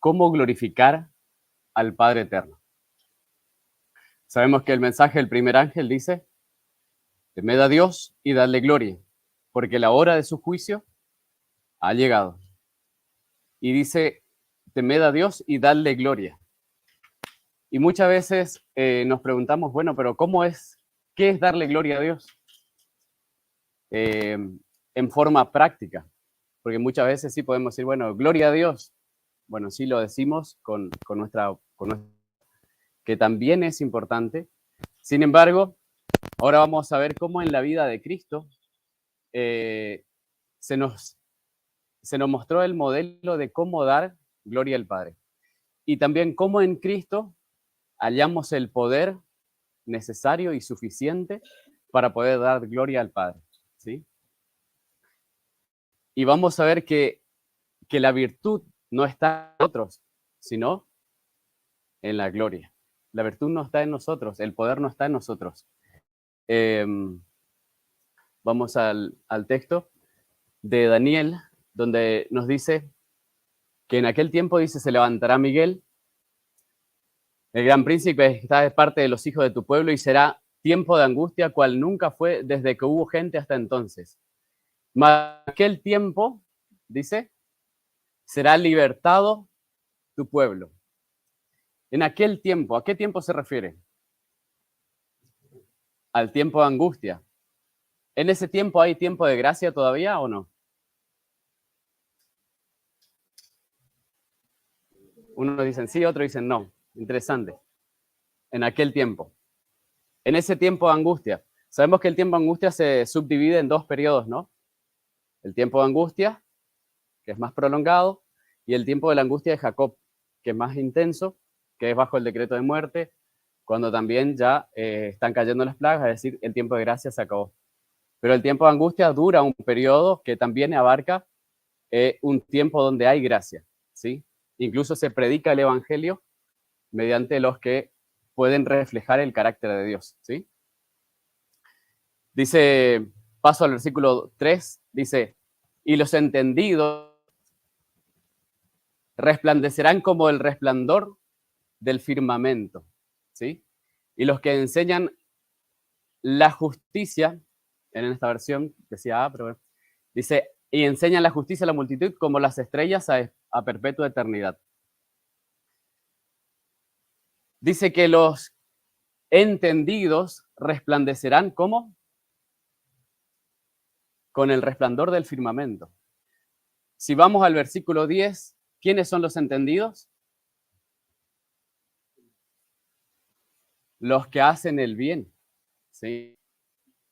cómo glorificar al Padre Eterno. Sabemos que el mensaje del primer ángel dice, temed a Dios y dadle gloria, porque la hora de su juicio ha llegado. Y dice, temed a Dios y dadle gloria. Y muchas veces nos preguntamos, bueno, pero ¿qué es darle gloria a Dios? En forma práctica, porque muchas veces sí podemos decir, bueno, gloria a Dios. Bueno, sí lo decimos con nuestra, que también es importante. Sin embargo, ahora vamos a ver cómo en la vida de Cristo se nos mostró el modelo de cómo dar gloria al Padre. Y también cómo en Cristo hallamos el poder necesario y suficiente para poder dar gloria al Padre, ¿sí? Y vamos a ver que la virtud no está en nosotros, sino en la gloria. La virtud no está en nosotros, el poder no está en nosotros. Vamos al texto de Daniel, donde nos dice que en aquel tiempo, dice, se levantará Miguel, el gran príncipe que está de parte de los hijos de tu pueblo, y será tiempo de angustia, cual nunca fue desde que hubo gente hasta entonces. Mas aquel tiempo, dice, será libertado tu pueblo. En aquel tiempo, ¿a qué tiempo se refiere? Al tiempo de angustia. ¿En ese tiempo hay tiempo de gracia todavía o no? Unos dicen sí, otros dicen no. Interesante. En aquel tiempo. En ese tiempo de angustia. Sabemos que el tiempo de angustia se subdivide en dos periodos, ¿no? El tiempo de angustia, que es más prolongado, y el tiempo de la angustia de Jacob, que es más intenso, que es bajo el decreto de muerte, cuando también ya están cayendo las plagas, es decir, el tiempo de gracia se acabó. Pero el tiempo de angustia dura un periodo que también abarca un tiempo donde hay gracia, ¿sí? Incluso se predica el evangelio mediante los que pueden reflejar el carácter de Dios, ¿sí? Dice, paso al versículo 3, dice, y los entendidos resplandecerán como el resplandor del firmamento, ¿sí? Y los que enseñan la justicia, en esta versión decía A, pero bueno, dice, y enseñan la justicia a la multitud como las estrellas a perpetua eternidad. Dice que los entendidos resplandecerán, ¿cómo? Con el resplandor del firmamento. Si vamos al versículo 10, ¿quiénes son los entendidos? Los que hacen el bien, ¿sí?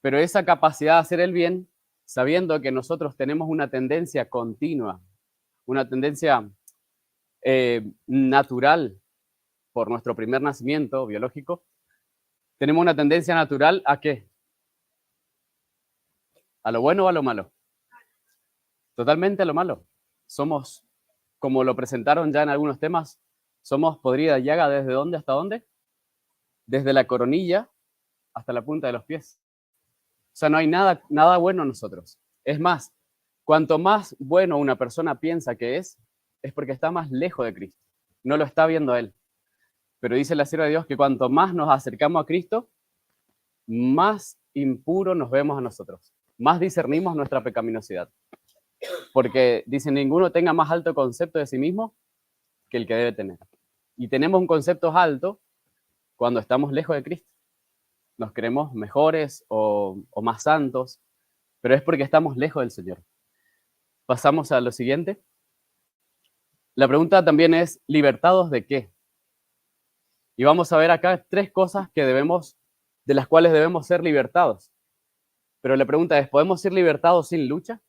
Pero esa capacidad de hacer el bien, sabiendo que nosotros tenemos una tendencia continua, una tendencia natural por nuestro primer nacimiento biológico, tenemos una tendencia natural ¿a qué? ¿A lo bueno o a lo malo? Totalmente a lo malo. Somos, como lo presentaron ya en algunos temas, somos podrida llaga ¿desde dónde hasta dónde? Desde la coronilla hasta la punta de los pies. O sea, no hay nada bueno en nosotros. Es más, cuanto más bueno una persona piensa que es porque está más lejos de Cristo. No lo está viendo a Él. Pero dice la sierva de Dios que cuanto más nos acercamos a Cristo, más impuro nos vemos a nosotros. Más discernimos nuestra pecaminosidad. Porque dice, ninguno tenga más alto concepto de sí mismo que el que debe tener. Y tenemos un concepto alto cuando estamos lejos de Cristo. Nos creemos mejores o más santos, pero es porque estamos lejos del Señor. Pasamos a lo siguiente. La pregunta también es, ¿libertados de qué? Y vamos a ver acá tres cosas de las cuales debemos ser libertados. Pero la pregunta es, ¿podemos ser libertados sin lucha?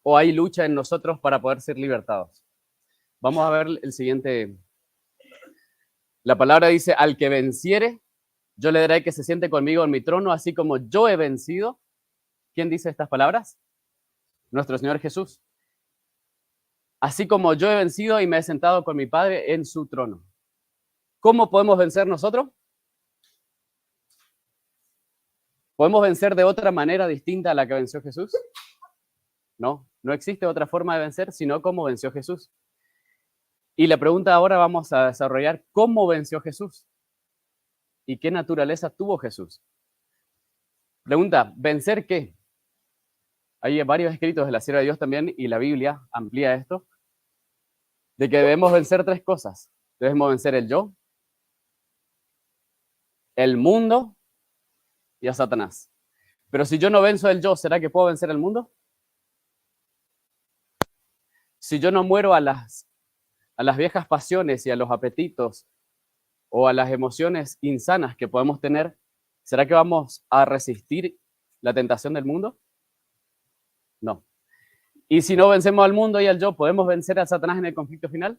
¿O hay lucha en nosotros para poder ser libertados? Vamos a ver el siguiente. La palabra dice, al que venciere, yo le daré que se siente conmigo en mi trono, así como yo he vencido. ¿Quién dice estas palabras? Nuestro Señor Jesús. Así como yo he vencido y me he sentado con mi Padre en su trono. ¿Cómo podemos vencer nosotros? ¿Podemos vencer de otra manera distinta a la que venció Jesús? No, No existe otra forma de vencer sino cómo venció Jesús. Y la pregunta ahora vamos a desarrollar cómo venció Jesús y qué naturaleza tuvo Jesús. Pregunta, ¿vencer qué? Hay varios escritos de la Sierva de Dios también y la Biblia amplía esto, de que debemos vencer tres cosas. Debemos vencer el yo, el mundo y a Satanás. Pero si yo no venzo el yo, ¿será que puedo vencer el mundo? Si yo no muero a las viejas pasiones y a los apetitos o a las emociones insanas que podemos tener, ¿será que vamos a resistir la tentación del mundo? No. Y si no vencemos al mundo y al yo, ¿podemos vencer a Satanás en el conflicto final?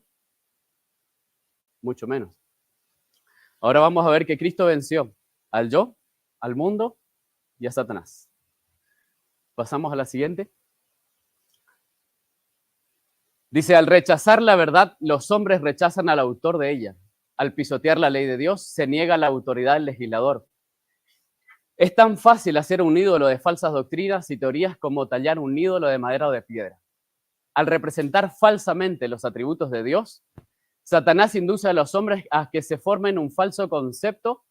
Mucho menos. Ahora vamos a ver que Cristo venció al yo, al mundo y a Satanás. Pasamos a la siguiente. Dice, al rechazar la verdad, los hombres rechazan al autor de ella. Al pisotear la ley de Dios, se niega la autoridad del legislador. Es tan fácil hacer un ídolo de falsas doctrinas y teorías como tallar un ídolo de madera o de piedra. Al representar falsamente los atributos de Dios, Satanás induce a los hombres a que se formen un falso concepto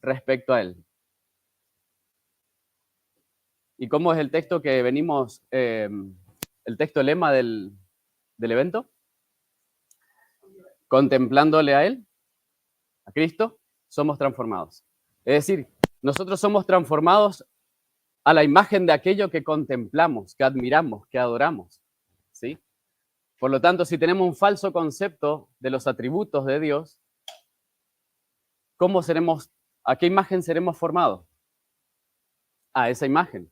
respecto a él. ¿Y cómo es el texto que venimos, el texto lema del evento? Contemplándole a él, a Cristo, somos transformados. Es decir, nosotros somos transformados a la imagen de aquello que contemplamos, que admiramos, que adoramos, ¿sí? Por lo tanto, si tenemos un falso concepto de los atributos de Dios, ¿cómo seremos, a qué imagen seremos formados? A esa imagen.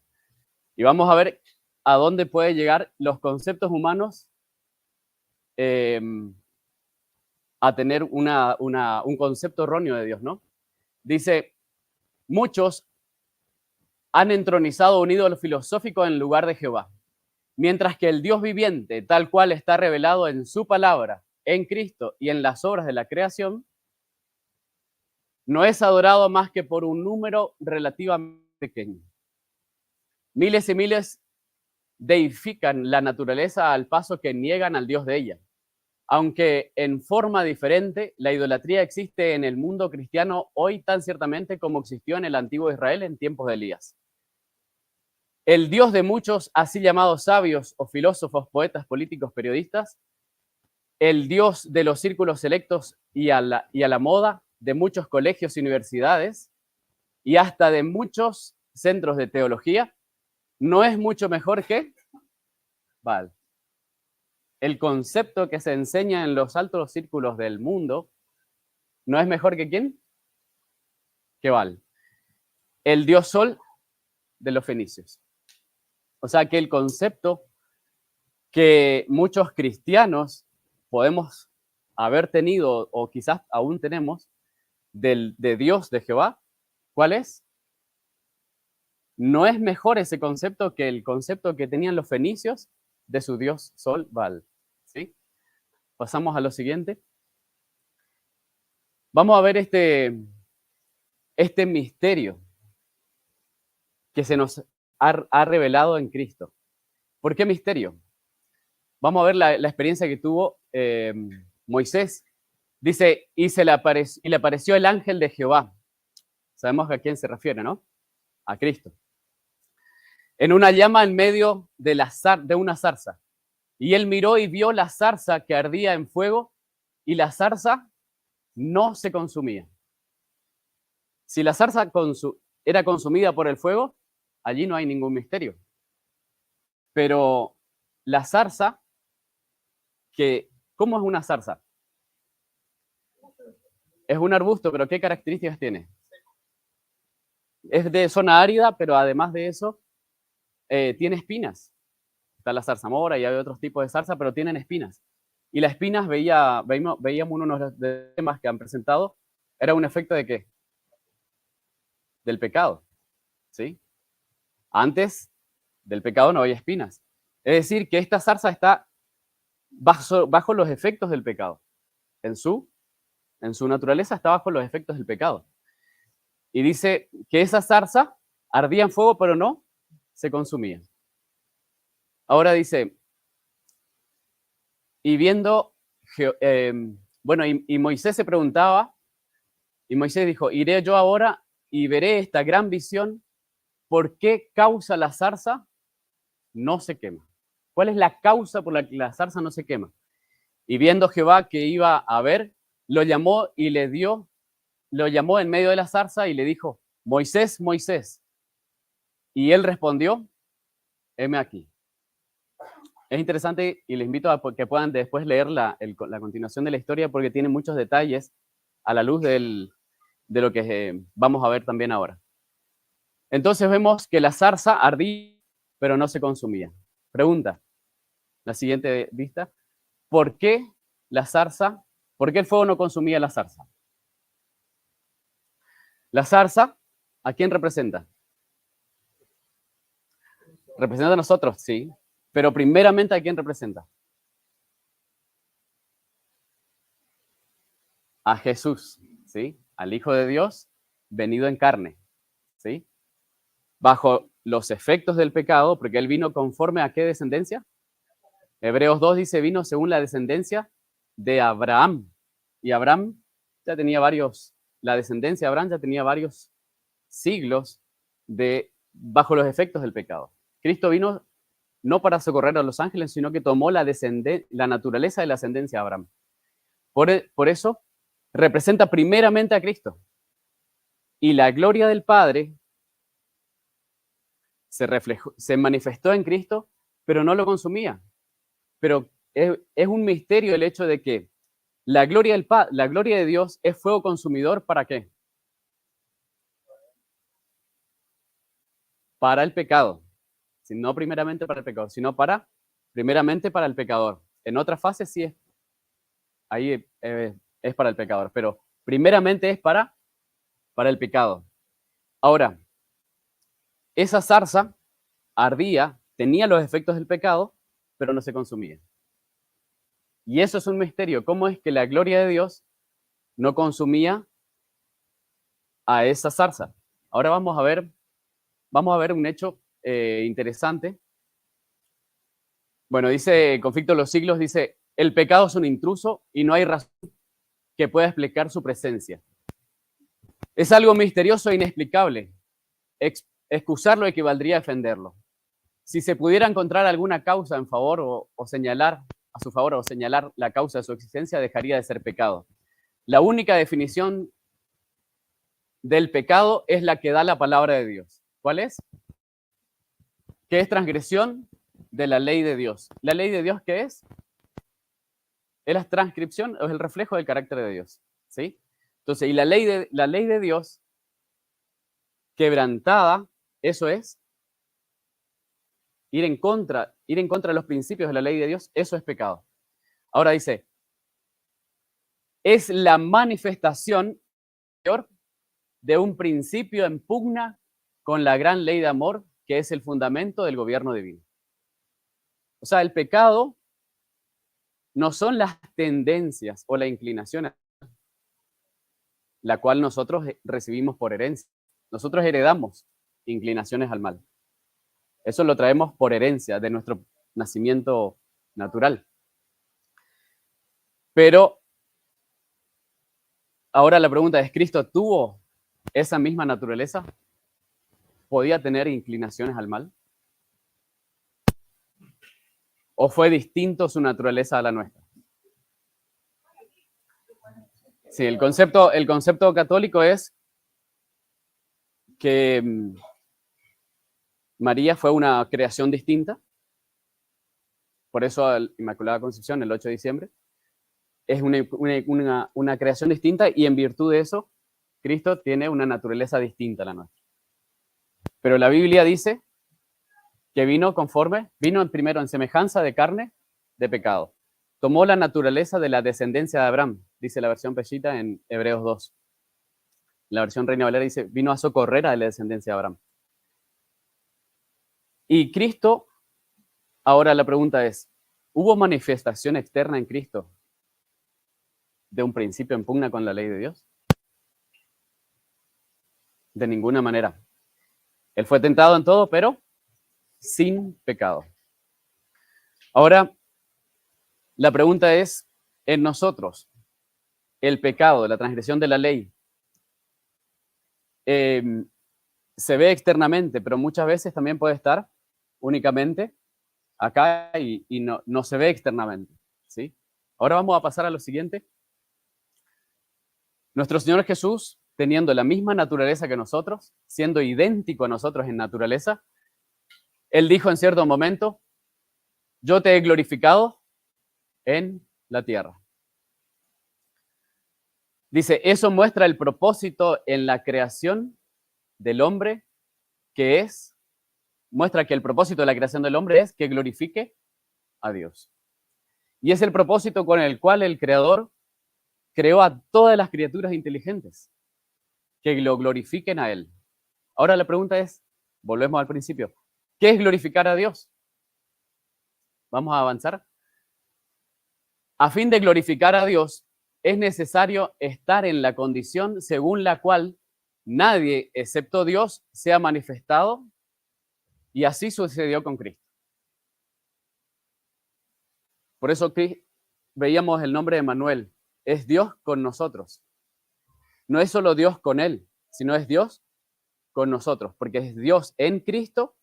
Y vamos a ver a dónde pueden llegar los conceptos humanos a tener un concepto erróneo de Dios, ¿no? Dice, muchos han entronizado un ídolo filosófico en lugar de Jehová, mientras que el Dios viviente, tal cual está revelado en su palabra, en Cristo y en las obras de la creación, no es adorado más que por un número relativamente pequeño. Miles y miles deifican la naturaleza al paso que niegan al Dios de ella. Aunque en forma diferente, la idolatría existe en el mundo cristiano hoy tan ciertamente como existió en el antiguo Israel en tiempos de Elías. El Dios de muchos, así llamados sabios o filósofos, poetas, políticos, periodistas, el Dios de los círculos selectos y a la moda de muchos colegios y universidades y hasta de muchos centros de teología, no es mucho mejor que Baal. El concepto que se enseña en los altos círculos del mundo no es mejor que ¿quién? Que Baal. El dios Sol de los fenicios. O sea que el concepto que muchos cristianos podemos haber tenido o quizás aún tenemos de Dios, de Jehová, ¿cuál es? No es mejor ese concepto que el concepto que tenían los fenicios de su dios Sol, Baal. ¿Sí? Pasamos a lo siguiente. Vamos a ver este misterio que se nos ha revelado en Cristo. ¿Por qué misterio? Vamos a ver la experiencia que tuvo Moisés. Dice, y le apareció el ángel de Jehová. Sabemos a quién se refiere, ¿no? A Cristo. En una llama en medio de una zarza. Y él miró y vio la zarza que ardía en fuego y la zarza no se consumía. Si la zarza era consumida por el fuego, allí no hay ningún misterio. Pero la zarza, ¿cómo es una zarza? Es un arbusto, pero ¿qué características tiene? Es de zona árida, pero además de eso, tiene espinas. Está la zarzamora y hay otros tipos de zarza, pero tienen espinas. Y las espinas, veíamos uno de los temas que han presentado, era un efecto de ¿qué? Del pecado, ¿sí? Antes del pecado no había espinas. Es decir, que esta zarza está bajo los efectos del pecado. En su naturaleza está bajo los efectos del pecado. Y dice que esa zarza ardía en fuego, pero no se consumía. Ahora dice, y viendo, bueno, y Moisés se preguntaba, y Moisés dijo, iré yo ahora y veré esta gran visión, ¿por qué causa la zarza no se quema? ¿Cuál es la causa por la que la zarza no se quema? Y viendo Jehová que iba a ver, lo llamó y lo llamó en medio de la zarza y le dijo, Moisés, Moisés. Y él respondió, heme aquí. Es interesante y les invito a que puedan después leer la continuación de la historia porque tiene muchos detalles a la luz de lo que vamos a ver también ahora. Entonces vemos que la zarza ardía, pero no se consumía. Pregunta, la siguiente vista, ¿por qué el fuego no consumía la zarza? La zarza, ¿a quién representa? Representa a nosotros, sí, pero primeramente ¿a quién representa? A Jesús, ¿sí? Al Hijo de Dios venido en carne, ¿sí? Bajo los efectos del pecado, porque él vino conforme a qué descendencia? Hebreos 2 dice, vino según la descendencia de Abraham. Y Abraham ya tenía la descendencia de Abraham ya tenía varios siglos bajo los efectos del pecado. Cristo vino no para socorrer a los ángeles, sino que tomó la naturaleza de la ascendencia de Abraham. Por eso representa primeramente a Cristo. Y la gloria del Padre se manifestó en Cristo, pero no lo consumía. Pero es un misterio el hecho de que la gloria de Dios es fuego consumidor, ¿para qué? Para el pecado. No primeramente para el pecado, sino primeramente para el pecador. En otra fase sí ahí es para el pecador, pero primeramente es para el pecado. Ahora, esa zarza ardía, tenía los efectos del pecado, pero no se consumía. Y eso es un misterio. ¿Cómo es que la gloria de Dios no consumía a esa zarza? Ahora vamos a ver un hecho interesante. Bueno, dice Conflicto de los Siglos, dice, el pecado es un intruso y no hay razón que pueda explicar su presencia. Es algo misterioso e inexplicable. Excusarlo equivaldría a defenderlo. Si se pudiera encontrar alguna causa en favor o señalar a su favor o señalar la causa de su existencia, dejaría de ser pecado. La única definición del pecado es la que da la palabra de Dios. ¿Cuál es? Que es transgresión de la ley de Dios. ¿La ley de Dios qué es? Es la transcripción o es el reflejo del carácter de Dios. ¿Sí? Entonces, y la ley de Dios quebrantada, eso es ir en contra de los principios de la ley de Dios, eso es pecado. Ahora dice, es la manifestación de un principio en pugna con la gran ley de amor que es el fundamento del gobierno divino. O sea, el pecado no son las tendencias o la inclinación la cual nosotros recibimos por herencia. Nosotros heredamos inclinaciones al mal. Eso lo traemos por herencia de nuestro nacimiento natural. Pero ahora la pregunta es, ¿Cristo tuvo esa misma naturaleza? ¿Podía tener inclinaciones al mal? ¿O fue distinto su naturaleza a la nuestra? Sí, el concepto católico es que María fue una creación distinta, por eso la Inmaculada Concepción, el 8 de diciembre, es una creación distinta y en virtud de eso, Cristo tiene una naturaleza distinta a la nuestra. Pero la Biblia dice que vino primero en semejanza de carne, de pecado. Tomó la naturaleza de la descendencia de Abraham, dice la versión Peshita en Hebreos 2. La versión Reina Valera dice, vino a socorrer a la descendencia de Abraham. Y Cristo, ahora la pregunta es, ¿hubo manifestación externa en Cristo de un principio en pugna con la ley de Dios? De ninguna manera. Él fue tentado en todo, pero sin pecado. Ahora, la pregunta es, en nosotros, el pecado, la transgresión de la ley, se ve externamente, pero muchas veces también puede estar únicamente acá y no se ve externamente, ¿sí? Ahora vamos a pasar a lo siguiente. Nuestro Señor Jesús, teniendo la misma naturaleza que nosotros, siendo idéntico a nosotros en naturaleza, Él dijo en cierto momento, yo te he glorificado en la tierra. Dice, eso muestra el propósito en la creación del hombre, que es, muestra que el propósito de la creación del hombre es que glorifique a Dios. Y es el propósito con el cual el Creador creó a todas las criaturas inteligentes, que lo glorifiquen a Él. Ahora la pregunta es, volvemos al principio, ¿qué es glorificar a Dios? Vamos a avanzar. A fin de glorificar a Dios, es necesario estar en la condición según la cual nadie, excepto Dios, sea manifestado, y así sucedió con Cristo. Por eso veíamos el nombre de Emmanuel, es Dios con nosotros. No es solo Dios con Él, sino es Dios con nosotros, porque es Dios en Cristo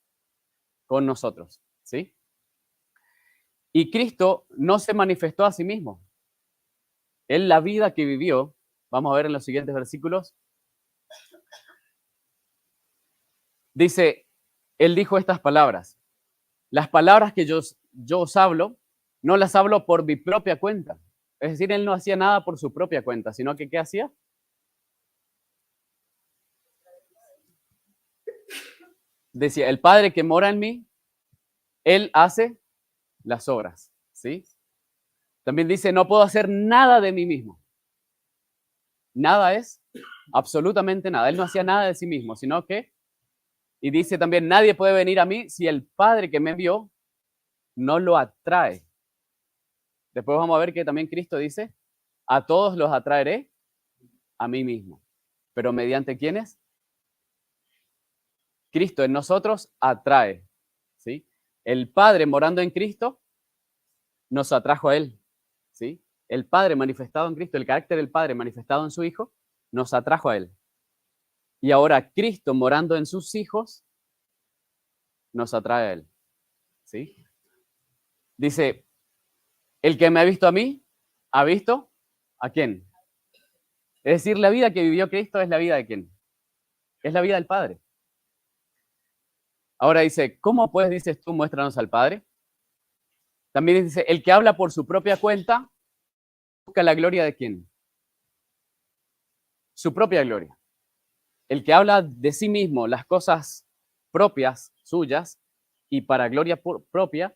con nosotros, ¿sí? Y Cristo no se manifestó a sí mismo. Él, la vida que vivió, vamos a ver en los siguientes versículos, dice, Él dijo estas palabras, las palabras que yo os hablo, no las hablo por mi propia cuenta. Es decir, Él no hacía nada por su propia cuenta, sino que ¿qué hacía? Decía, el Padre que mora en mí, Él hace las obras, ¿sí? También dice, no puedo hacer nada de mí mismo. Nada es absolutamente nada. Él no hacía nada de sí mismo, sino que, y dice también, nadie puede venir a mí si el Padre que me envió no lo atrae. Después vamos a ver que también Cristo dice, a todos los atraeré a mí mismo. Pero ¿mediante quiénes? Cristo en nosotros atrae, ¿sí? El Padre morando en Cristo nos atrajo a Él, ¿sí? El Padre manifestado en Cristo, el carácter del Padre manifestado en su Hijo, nos atrajo a Él. Y ahora Cristo morando en sus hijos nos atrae a Él, ¿sí? Dice, el que me ha visto a mí, ¿ha visto a quién? Es decir, la vida que vivió Cristo es la vida de quién? Es la vida del Padre. Ahora dice, ¿cómo pues dices tú, muéstranos al Padre? También dice, el que habla por su propia cuenta, busca la gloria de quién? Su propia gloria. El que habla de sí mismo, las cosas propias, suyas, y para gloria propia,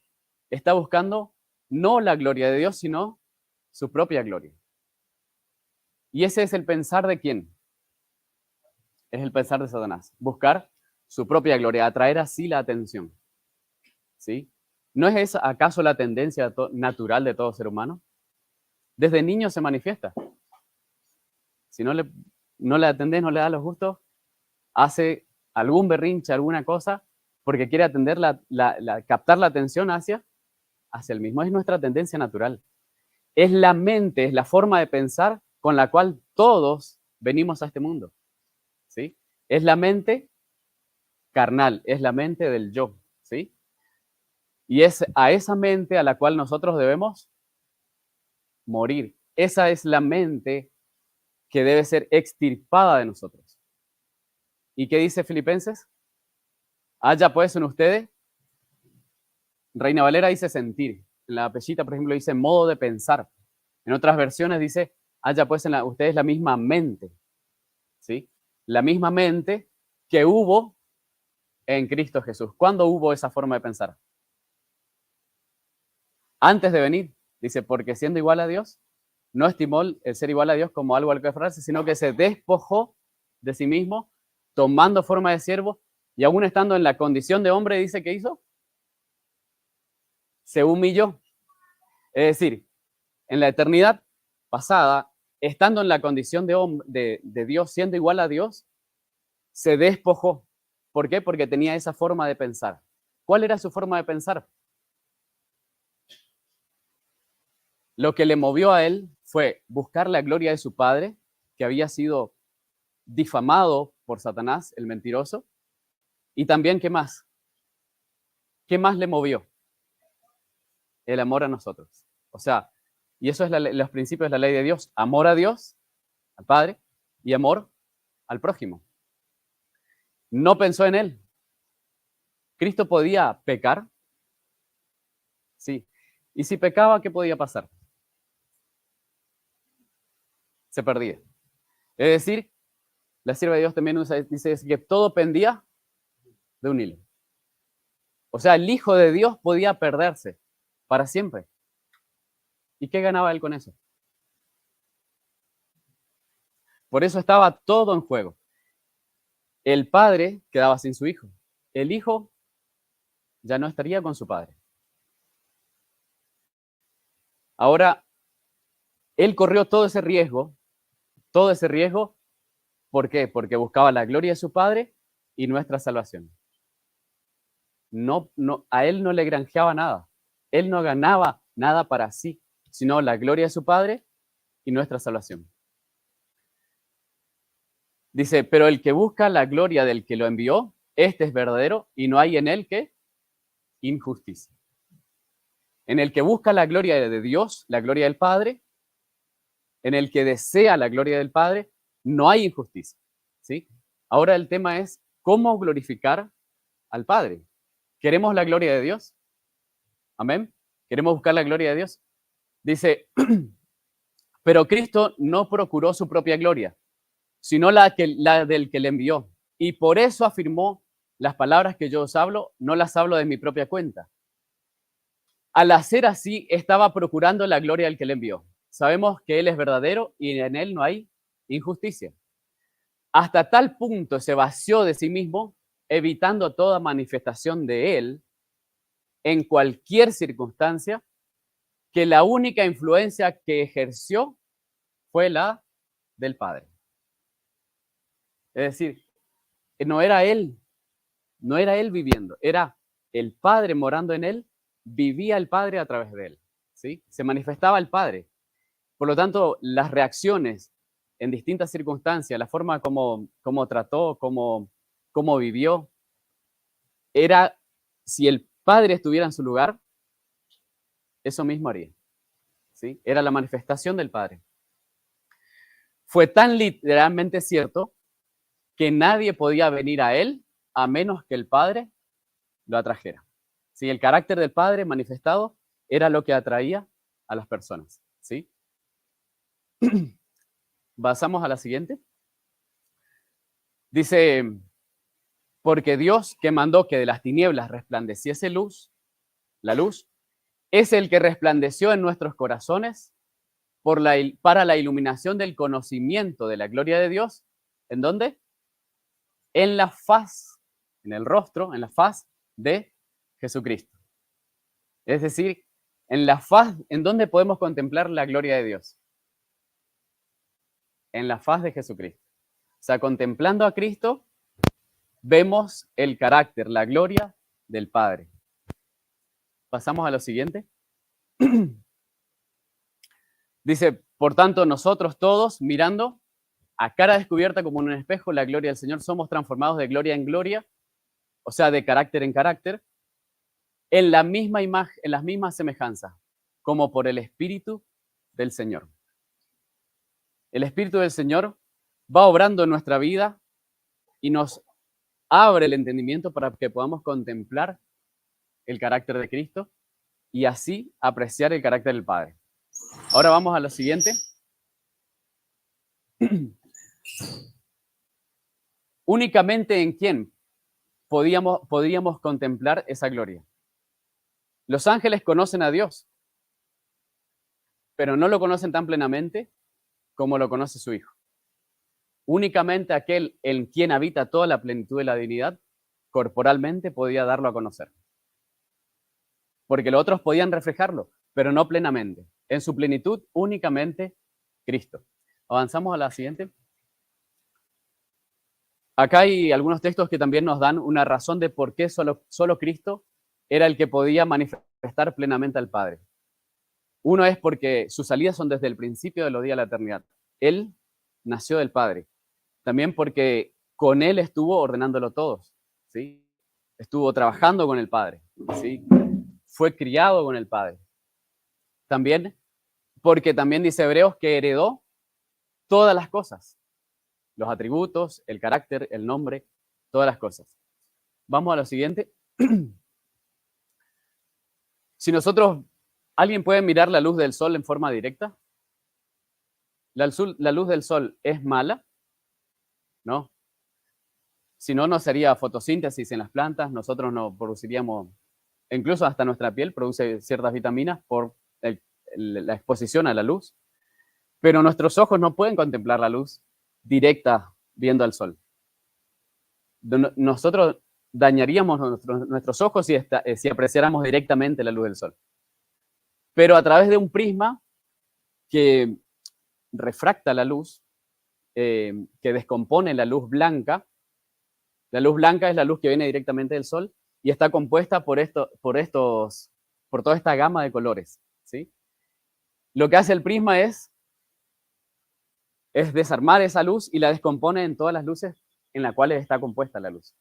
está buscando no la gloria de Dios, sino su propia gloria. Y ese es el pensar de quién? Es el pensar de Satanás. Buscar su propia gloria, atraer así la atención. ¿Sí? ¿No es esa acaso la tendencia natural de todo ser humano? Desde niño se manifiesta. Si no le atendés, no le das los gustos, hace algún berrinche, alguna cosa, porque quiere atender captar la atención hacia el mismo. Es nuestra tendencia natural. Es la mente, es la forma de pensar con la cual todos venimos a este mundo. ¿Sí? Es la mente carnal, es la mente del yo. ¿Sí? Y es a esa mente a la cual nosotros debemos morir. Esa es la mente que debe ser extirpada de nosotros. ¿Y qué dice Filipenses? Haya pues en ustedes, Reina Valera dice sentir. En la Pellita, por ejemplo, dice modo de pensar. En otras versiones dice, haya pues en ustedes la misma mente. ¿Sí? La misma mente que hubo en Cristo Jesús. ¿Cuándo hubo esa forma de pensar? Antes de venir. Dice, porque siendo igual a Dios, no estimó el ser igual a Dios como algo al que aferrarse, sino que se despojó de sí mismo, tomando forma de siervo, y aún estando en la condición de hombre, dice que hizo, se humilló. Es decir, en la eternidad pasada, estando en la condición de Dios, siendo igual a Dios, se despojó. ¿Por qué? Porque tenía esa forma de pensar. ¿Cuál era su forma de pensar? Lo que le movió a él fue buscar la gloria de su padre, que había sido difamado por Satanás, el mentiroso. Y también, ¿qué más? ¿Qué más le movió? El amor a nosotros. O sea, y eso es los principios de la ley de Dios. Amor a Dios, al Padre, y amor al prójimo. No pensó en él. ¿Cristo podía pecar? Sí. ¿Y si pecaba, qué podía pasar? Se perdía. Es decir, la sierva de Dios también dice que todo pendía de un hilo. O sea, el Hijo de Dios podía perderse para siempre. ¿Y qué ganaba él con eso? Por eso estaba todo en juego. El padre quedaba sin su hijo. El hijo ya no estaría con su padre. Ahora, él corrió todo ese riesgo, ¿por qué? Porque buscaba la gloria de su padre y nuestra salvación. No, a él no le granjeaba nada. Él no ganaba nada para sí, sino la gloria de su padre y nuestra salvación. Dice, pero el que busca la gloria del que lo envió, este es verdadero y no hay en él que injusticia. En el que busca la gloria de Dios, la gloria del Padre, en el que desea la gloria del Padre, no hay injusticia. ¿Sí? Ahora el tema es cómo glorificar al Padre. ¿Queremos la gloria de Dios? Amén. ¿Queremos buscar la gloria de Dios? Dice, pero Cristo no procuró su propia gloria, sino la del que le envió. Y por eso afirmó, las palabras que yo os hablo, no las hablo de mi propia cuenta. Al hacer así, estaba procurando la gloria del que le envió. Sabemos que Él es verdadero y en Él no hay injusticia. Hasta tal punto se vació de sí mismo, evitando toda manifestación de Él en cualquier circunstancia, que la única influencia que ejerció fue la del Padre. Es decir, no era Él viviendo, era el Padre morando en Él, vivía el Padre a través de Él. ¿Sí? Se manifestaba el Padre. Por lo tanto, las reacciones en distintas circunstancias, la forma como trató, como vivió, era, si el Padre estuviera en su lugar, eso mismo haría. ¿Sí? Era la manifestación del Padre. Fue tan literalmente cierto que nadie podía venir a Él a menos que el Padre lo atrajera. ¿Sí? El carácter del Padre manifestado era lo que atraía a las personas. ¿Sí? Pasamos a la siguiente. Dice, porque Dios que mandó que de las tinieblas resplandeciese luz, la luz, es el que resplandeció en nuestros corazones para la iluminación del conocimiento de la gloria de Dios. ¿En dónde? En la faz, en el rostro, en la faz de Jesucristo. Es decir, en la faz, ¿en dónde podemos contemplar la gloria de Dios? En la faz de Jesucristo. O sea, contemplando a Cristo, vemos el carácter, la gloria del Padre. Pasamos a lo siguiente. Dice, por tanto, nosotros todos, mirando a cara descubierta como en un espejo la gloria del Señor, somos transformados de gloria en gloria, o sea, de carácter en carácter, en la misma imagen, en las mismas semejanzas, como por el Espíritu del Señor. El Espíritu del Señor va obrando en nuestra vida y nos abre el entendimiento para que podamos contemplar el carácter de Cristo y así apreciar el carácter del Padre. Ahora vamos a lo siguiente. Únicamente en quién podríamos contemplar esa gloria. Los ángeles conocen a Dios, pero no lo conocen tan plenamente como lo conoce su Hijo. Únicamente aquel en quien habita toda la plenitud de la divinidad, corporalmente podía darlo a conocer. Porque los otros podían reflejarlo, pero no plenamente. En su plenitud, únicamente Cristo. Avanzamos a la siguiente. Acá hay algunos textos que también nos dan una razón de por qué solo Cristo era el que podía manifestar plenamente al Padre. Uno es porque sus salidas son desde el principio de los días de la eternidad. Él nació del Padre. También porque con Él estuvo ordenándolo todos, ¿sí? Estuvo trabajando con el Padre, ¿sí? Fue criado con el Padre. También porque también dice Hebreos que heredó todas las cosas. Los atributos, el carácter, el nombre, todas las cosas. Vamos a lo siguiente. Si nosotros, ¿alguien puede mirar la luz del sol en forma directa? ¿La luz del sol es mala? ¿No? Si no, no sería fotosíntesis en las plantas, nosotros no produciríamos, incluso hasta nuestra piel produce ciertas vitaminas por la exposición a la luz, pero nuestros ojos no pueden contemplar la luz directa viendo al sol. Nosotros dañaríamos nuestros ojos si apreciáramos directamente la luz del sol. Pero a través de un prisma que refracta la luz, que descompone la luz blanca es la luz que viene directamente del sol y está compuesta por toda esta gama de colores, ¿sí? Lo que hace el prisma es desarmar esa luz y la descompone en todas las luces en las cuales está compuesta la luz.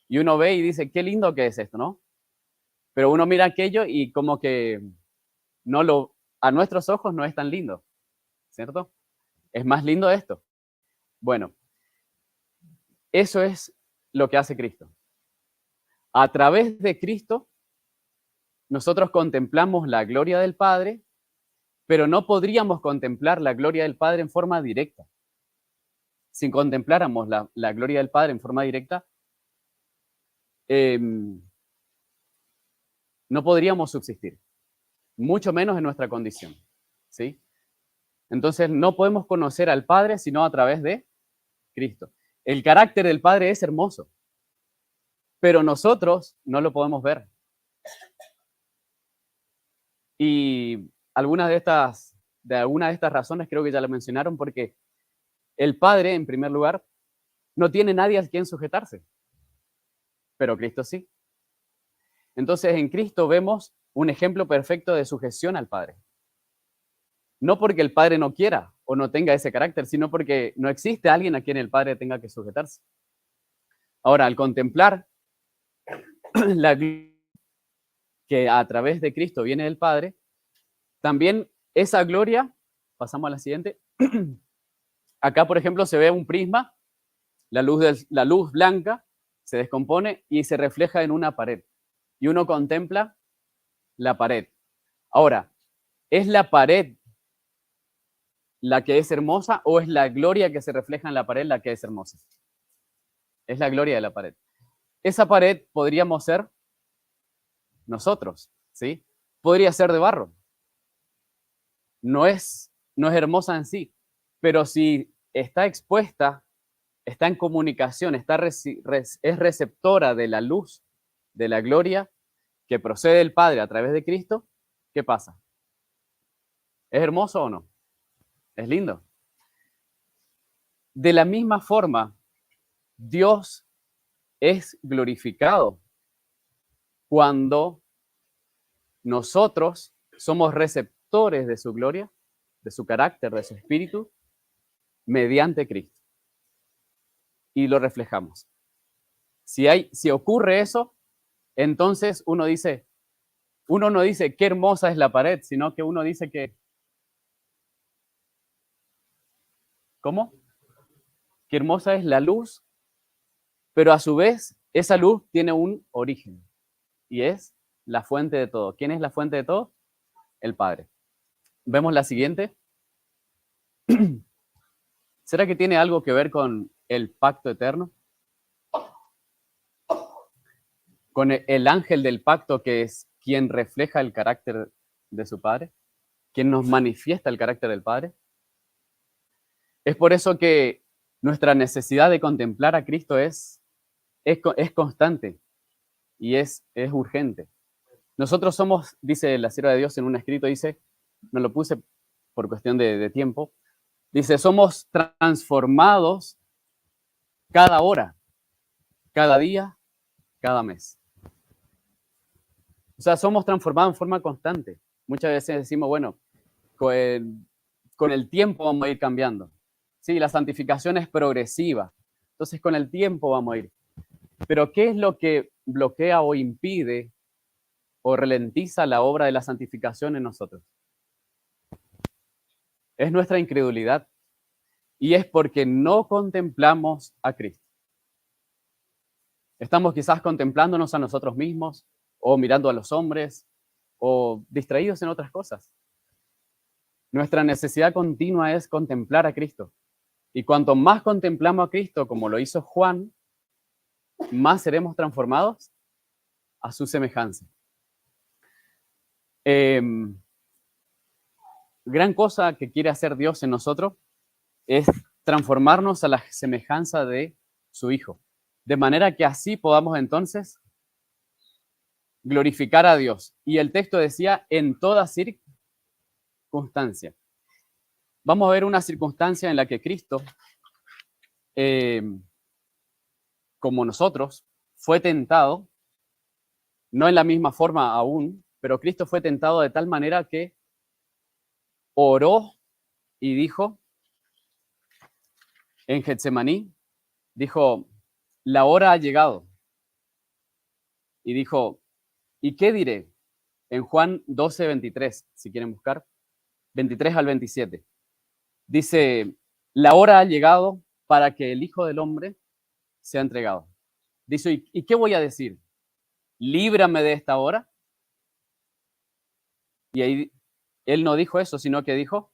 Y uno ve y dice, qué lindo que es esto, ¿no? Pero uno mira aquello y como que a nuestros ojos no es tan lindo, ¿cierto? Es más lindo esto. Bueno, eso es lo que hace Cristo. A través de Cristo, nosotros contemplamos la gloria del Padre, pero no podríamos contemplar la gloria del Padre en forma directa. Si contempláramos la gloria del Padre en forma directa, no podríamos subsistir, mucho menos en nuestra condición, ¿sí? Entonces, no podemos conocer al Padre sino a través de Cristo. El carácter del Padre es hermoso, pero nosotros no lo podemos ver. Y algunas de estas razones creo que ya lo mencionaron, porque el Padre, en primer lugar, no tiene nadie a quien sujetarse, pero Cristo sí. Entonces, en Cristo vemos un ejemplo perfecto de sujeción al Padre. No porque el Padre no quiera o no tenga ese carácter, sino porque no existe alguien a quien el Padre tenga que sujetarse. Ahora, al contemplar la que a través de Cristo viene del Padre, también esa gloria, pasamos a la siguiente. Acá, por ejemplo, se ve un prisma, la luz blanca se descompone y se refleja en una pared. Y uno contempla la pared. Ahora, ¿es la pared la que es hermosa o es la gloria que se refleja en la pared la que es hermosa? Es la gloria de la pared. Esa pared podríamos ser nosotros, ¿sí? Podría ser de barro. No es hermosa en sí, pero si está expuesta, está en comunicación, es receptora de la luz, de la gloria que procede del Padre a través de Cristo, ¿qué pasa? ¿Es hermoso o no? ¿Es lindo? De la misma forma, Dios es glorificado cuando nosotros somos receptores de su gloria, de su carácter, de su espíritu, mediante Cristo. Y lo reflejamos. Si ocurre eso, entonces uno no dice qué hermosa es la pared, sino que uno dice que, ¿cómo? Qué hermosa es la luz, pero a su vez esa luz tiene un origen y es la fuente de todo. ¿Quién es la fuente de todo? El Padre. Vemos la siguiente. ¿Será que tiene algo que ver con el pacto eterno? Con el ángel del pacto, que es quien refleja el carácter de su Padre, quien nos manifiesta el carácter del Padre. Es por eso que nuestra necesidad de contemplar a Cristo es constante y es urgente. Nosotros somos, dice la sierva de Dios en un escrito, dice, no lo puse por cuestión de tiempo, dice, somos transformados cada hora, cada día, cada mes. O sea, somos transformados en forma constante. Muchas veces decimos, bueno, con el tiempo vamos a ir cambiando. Sí, la santificación es progresiva. Entonces, con el tiempo vamos a ir. Pero, ¿qué es lo que bloquea o impide o ralentiza la obra de la santificación en nosotros? Es nuestra incredulidad. Y es porque no contemplamos a Cristo. Estamos quizás contemplándonos a nosotros mismos, o mirando a los hombres, o distraídos en otras cosas. Nuestra necesidad continua es contemplar a Cristo. Y cuanto más contemplamos a Cristo, como lo hizo Juan, más seremos transformados a su semejanza. Gran cosa que quiere hacer Dios en nosotros es transformarnos a la semejanza de su Hijo, de manera que así podamos entonces glorificar a Dios. Y el texto decía, en toda circunstancia. Vamos a ver una circunstancia en la que Cristo, como nosotros, fue tentado, no en la misma forma aún, pero Cristo fue tentado de tal manera que oró y dijo, en Getsemaní, dijo, la hora ha llegado. Y dijo, ¿y qué diré? En Juan 12, 23, si quieren buscar, 23 al 27. Dice, la hora ha llegado para que el Hijo del Hombre sea entregado. Dice, ¿y qué voy a decir? Líbrame de esta hora. Y ahí él no dijo eso, sino que dijo,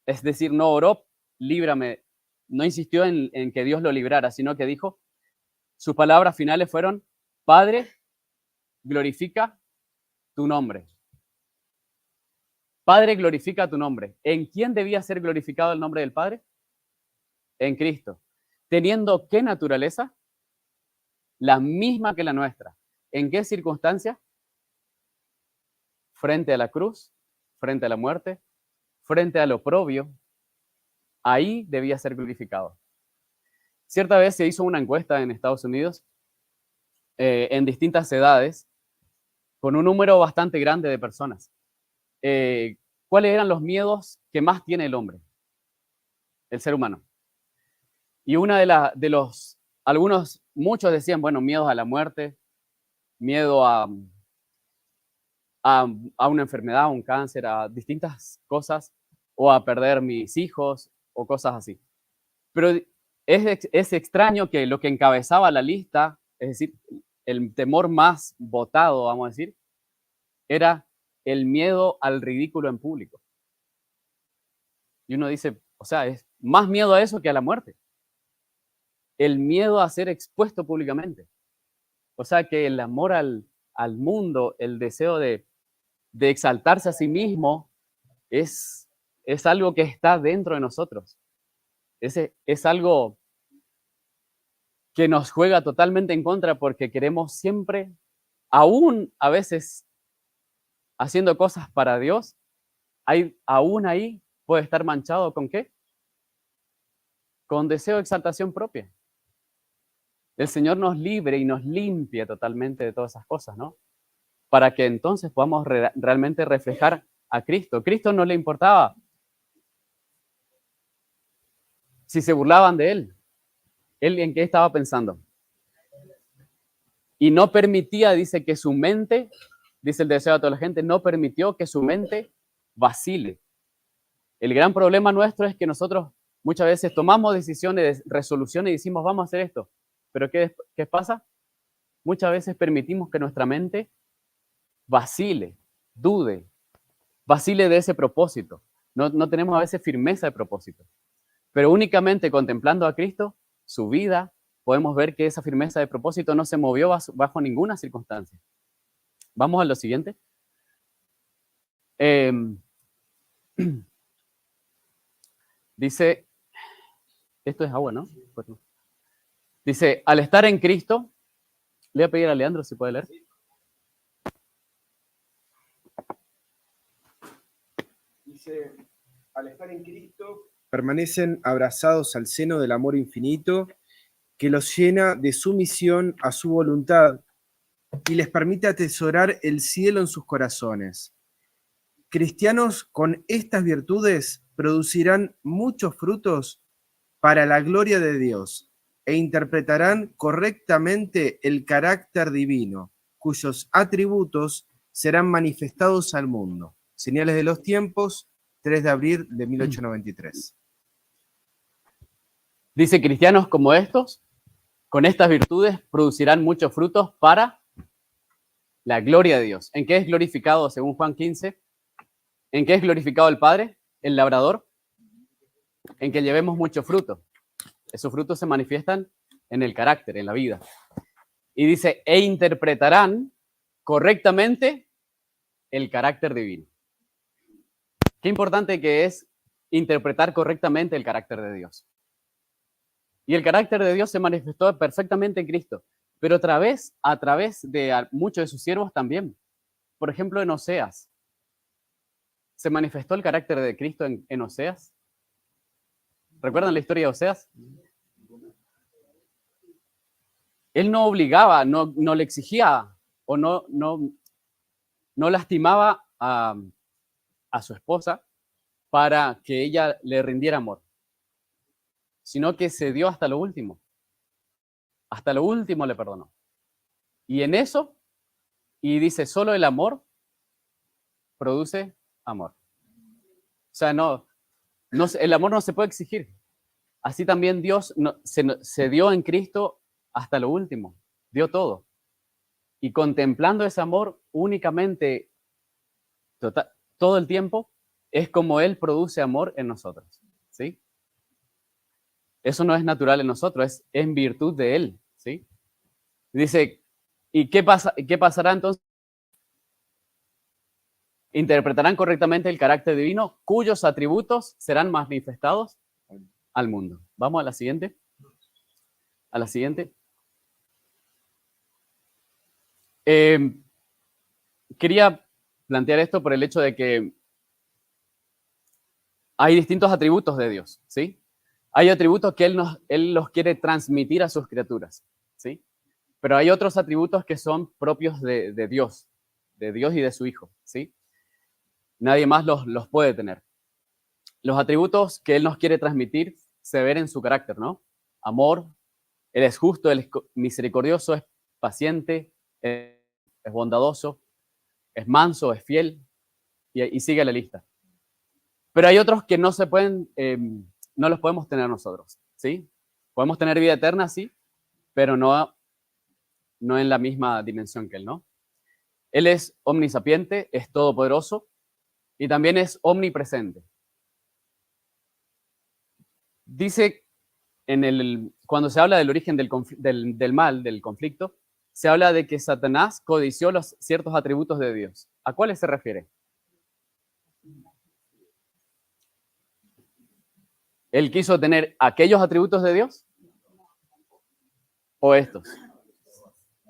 es decir, no oró, líbrame, no insistió en que Dios lo librara, sino que dijo, sus palabras finales fueron, Padre, glorifica tu nombre. Padre, glorifica tu nombre. ¿En quién debía ser glorificado el nombre del Padre? En Cristo. ¿Teniendo qué naturaleza? La misma que la nuestra. ¿En qué circunstancia? Frente a la cruz, frente a la muerte, frente al oprobio. Ahí debía ser glorificado. Cierta vez se hizo una encuesta en Estados Unidos en distintas edades con un número bastante grande de personas. ¿Cuáles eran los miedos que más tiene el hombre, el ser humano? Y una de los, muchos decían, bueno, miedos a la muerte, miedo a una enfermedad, a un cáncer, a distintas cosas, o a perder mis hijos, o cosas así. Pero es extraño que lo que encabezaba la lista, es decir, el temor más votado, vamos a decir, era el miedo al ridículo en público. Y uno dice, o sea, es más miedo a eso que a la muerte. El miedo a ser expuesto públicamente. O sea, que el amor al mundo, el deseo de exaltarse a sí mismo, es algo que está dentro de nosotros. Es algo que nos juega totalmente en contra porque queremos siempre, aún a veces haciendo cosas para Dios, aún ahí puede estar manchado ¿con qué? Con deseo de exaltación propia. El Señor nos libre y nos limpia totalmente de todas esas cosas, ¿no? Para que entonces podamos realmente reflejar a Cristo. Cristo no le importaba si se burlaban de él. ¿Él en qué estaba pensando? Y no permitía, dice, que su mente, dice el deseo de toda la gente, no permitió que su mente vacile. El gran problema nuestro es que nosotros muchas veces tomamos decisiones, resoluciones y decimos, vamos a hacer esto. Pero ¿qué pasa? Muchas veces permitimos que nuestra mente vacile, dude, vacile de ese propósito. No tenemos a veces firmeza de propósito. Pero únicamente contemplando a Cristo, su vida, podemos ver que esa firmeza de propósito no se movió bajo ninguna circunstancia. Vamos a lo siguiente. Dice, esto es agua, ¿no? Dice, al estar en Cristo, le voy a pedir a Leandro si puede leer. Dice, al estar en Cristo, permanecen abrazados al seno del amor infinito que los llena de sumisión a su voluntad y les permite atesorar el cielo en sus corazones. cristianos con estas virtudes producirán muchos frutos para la gloria de Dios e interpretarán correctamente el carácter divino, cuyos atributos serán manifestados al mundo. Señales de los tiempos, 3 de abril de 1893. Dice, cristianos como estos, con estas virtudes, producirán muchos frutos para la gloria de Dios. ¿En qué es glorificado, según Juan 15? ¿En qué es glorificado el Padre, el labrador? En que llevemos mucho fruto. Esos frutos se manifiestan en el carácter, en la vida. Y dice, e interpretarán correctamente el carácter divino. Qué importante que es interpretar correctamente el carácter de Dios. Y el carácter de Dios se manifestó perfectamente en Cristo, pero a través de muchos de sus siervos también. Por ejemplo, en Oseas. ¿Se manifestó el carácter de Cristo en Oseas? ¿Recuerdan la historia de Oseas? Él no obligaba, no le exigía o no lastimaba a su esposa para que ella le rindiera amor, sino que se dio hasta lo último. Hasta lo último le perdonó. Y en eso, y dice, solo el amor produce amor. O sea, el amor no se puede exigir. Así también Dios se dio en Cristo hasta lo último, dio todo. Y contemplando ese amor únicamente, todo el tiempo, es como Él produce amor en nosotros, ¿sí? Eso no es natural en nosotros, es en virtud de Él, ¿sí? Dice, ¿y qué pasará entonces? Interpretarán correctamente el carácter divino, cuyos atributos serán manifestados al mundo. Vamos a la siguiente. A la siguiente. Quería plantear esto por el hecho de que hay distintos atributos de Dios, ¿sí? Hay atributos que Él los quiere transmitir a sus criaturas, ¿sí? Pero hay otros atributos que son propios de Dios y de su Hijo, ¿sí? Nadie más los puede tener. Los atributos que Él nos quiere transmitir se ven en su carácter, ¿no? Amor, Él es justo, Él es misericordioso, es paciente, es bondadoso, es manso, es fiel, y sigue la lista. Pero hay otros que no se pueden, no los podemos tener nosotros, ¿sí? Podemos tener vida eterna, sí, pero no en la misma dimensión que Él, ¿no? Él es omnisapiente, es todopoderoso y también es omnipresente. Dice, cuando se habla del origen del mal, del conflicto, se habla de que Satanás codició ciertos atributos de Dios. ¿A cuáles se refiere? ¿Él quiso tener aquellos atributos de Dios? ¿O estos?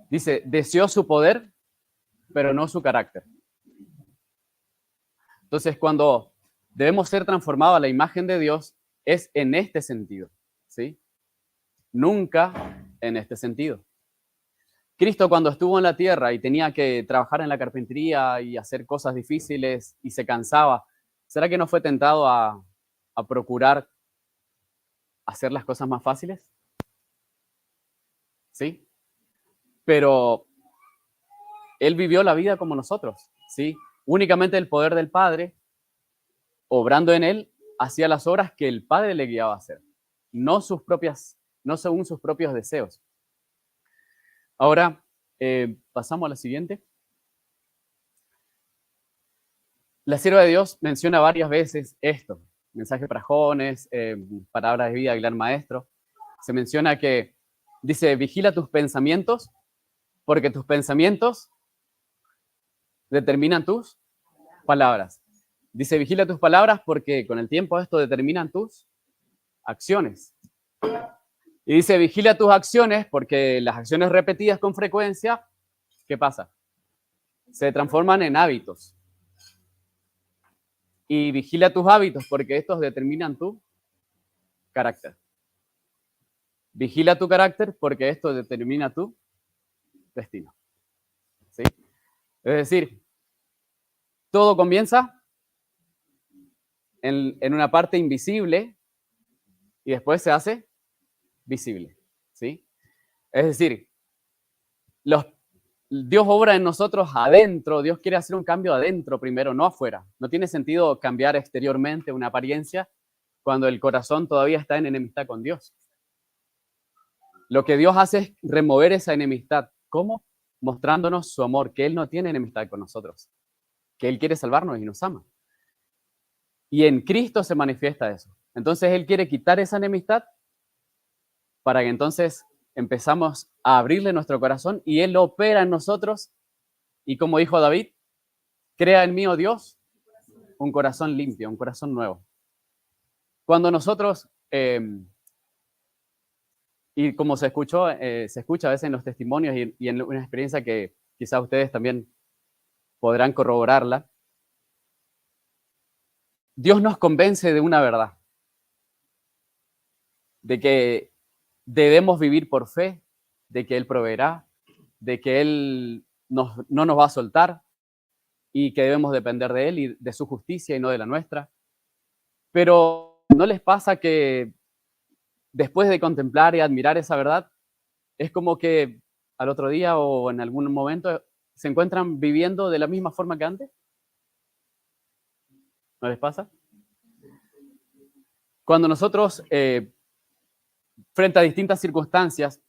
Dice, deseó su poder, pero no su carácter. Entonces, cuando debemos ser transformados a la imagen de Dios, es en este sentido, ¿sí? Nunca en este sentido. Cristo, cuando estuvo en la tierra y tenía que trabajar en la carpintería y hacer cosas difíciles y se cansaba, ¿será que no fue tentado a procurar hacer las cosas más fáciles? ¿Sí? Pero Él vivió la vida como nosotros, ¿sí? Únicamente el poder del Padre, obrando en Él, hacía las obras que el Padre le guiaba a hacer, no según sus propios deseos. Ahora, pasamos a la siguiente. La sierva de Dios menciona varias veces esto, mensaje para jóvenes, palabras de vida del gran maestro. Se menciona que dice, vigila tus pensamientos, porque tus pensamientos determinan tus palabras. Dice, vigila tus palabras porque con el tiempo esto determinan tus acciones. Y dice, vigila tus acciones porque las acciones repetidas con frecuencia, ¿qué pasa? Se transforman en hábitos. Y vigila tus hábitos porque estos determinan tu carácter. Vigila tu carácter porque esto determina tu destino. ¿Sí? Es decir, todo comienza en una parte invisible y después se hace visible, ¿sí? Es decir, Dios obra en nosotros adentro, Dios quiere hacer un cambio adentro primero, no afuera. No tiene sentido cambiar exteriormente una apariencia cuando el corazón todavía está en enemistad con Dios. Lo que Dios hace es remover esa enemistad. ¿Cómo? Mostrándonos su amor, que Él no tiene enemistad con nosotros, que Él quiere salvarnos y nos ama. Y en Cristo se manifiesta eso. Entonces Él quiere quitar esa enemistad para que entonces empezamos a abrirle nuestro corazón y Él opera en nosotros. Y como dijo David, crea en mí, oh Dios, un corazón limpio, un corazón nuevo. Cuando nosotros, y como se escucha a veces en los testimonios y en una experiencia que quizás ustedes también podrán corroborarla, Dios nos convence de una verdad, de que debemos vivir por fe, de que Él proveerá, de que Él no nos va a soltar y que debemos depender de Él y de su justicia y no de la nuestra. Pero ¿no les pasa que después de contemplar y admirar esa verdad, es como que al otro día o en algún momento se encuentran viviendo de la misma forma que antes? ¿No les pasa? Cuando nosotros, frente a distintas circunstancias,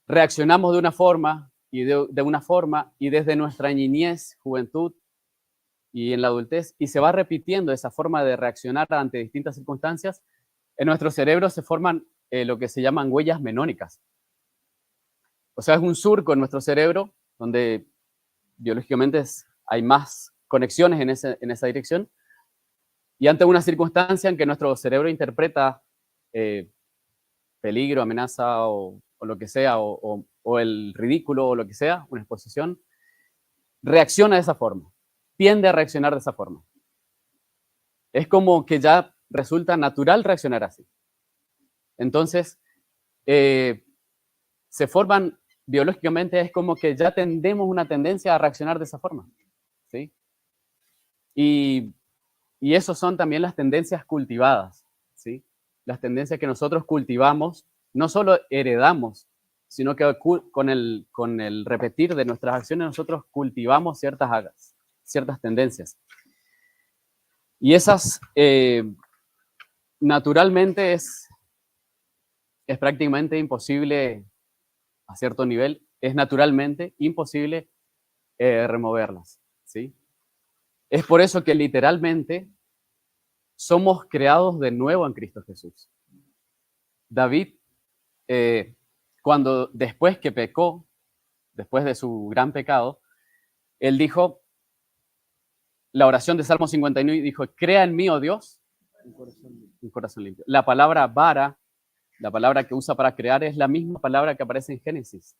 reaccionamos de una forma y desde nuestra niñez, juventud y en la adultez, y se va repitiendo esa forma de reaccionar ante distintas circunstancias, en nuestro cerebro se forman lo que se llaman huellas menónicas. O sea, es un surco en nuestro cerebro donde biológicamente hay más conexiones en esa dirección, y ante una circunstancia en que nuestro cerebro interpreta peligro, amenaza o lo que sea, o el ridículo o lo que sea, una exposición, reacciona de esa forma, tiende a reaccionar de esa forma. Es como que ya resulta natural reaccionar así. Entonces, se forman biológicamente, es como que ya tendemos una tendencia a reaccionar de esa forma, ¿sí? Y eso son también las tendencias cultivadas, ¿sí? Las tendencias que nosotros cultivamos, no solo heredamos, sino que con el repetir de nuestras acciones nosotros cultivamos ciertas tendencias. Y esas, naturalmente, es prácticamente imposible, a cierto nivel, es naturalmente imposible removerlas, ¿sí? Es por eso que literalmente somos creados de nuevo en Cristo Jesús. David, cuando después que pecó, después de su gran pecado, él dijo, la oración de Salmo 59 dijo, crea en mí, oh Dios, un corazón limpio. La palabra vara, la palabra que usa para crear, es la misma palabra que aparece en Génesis.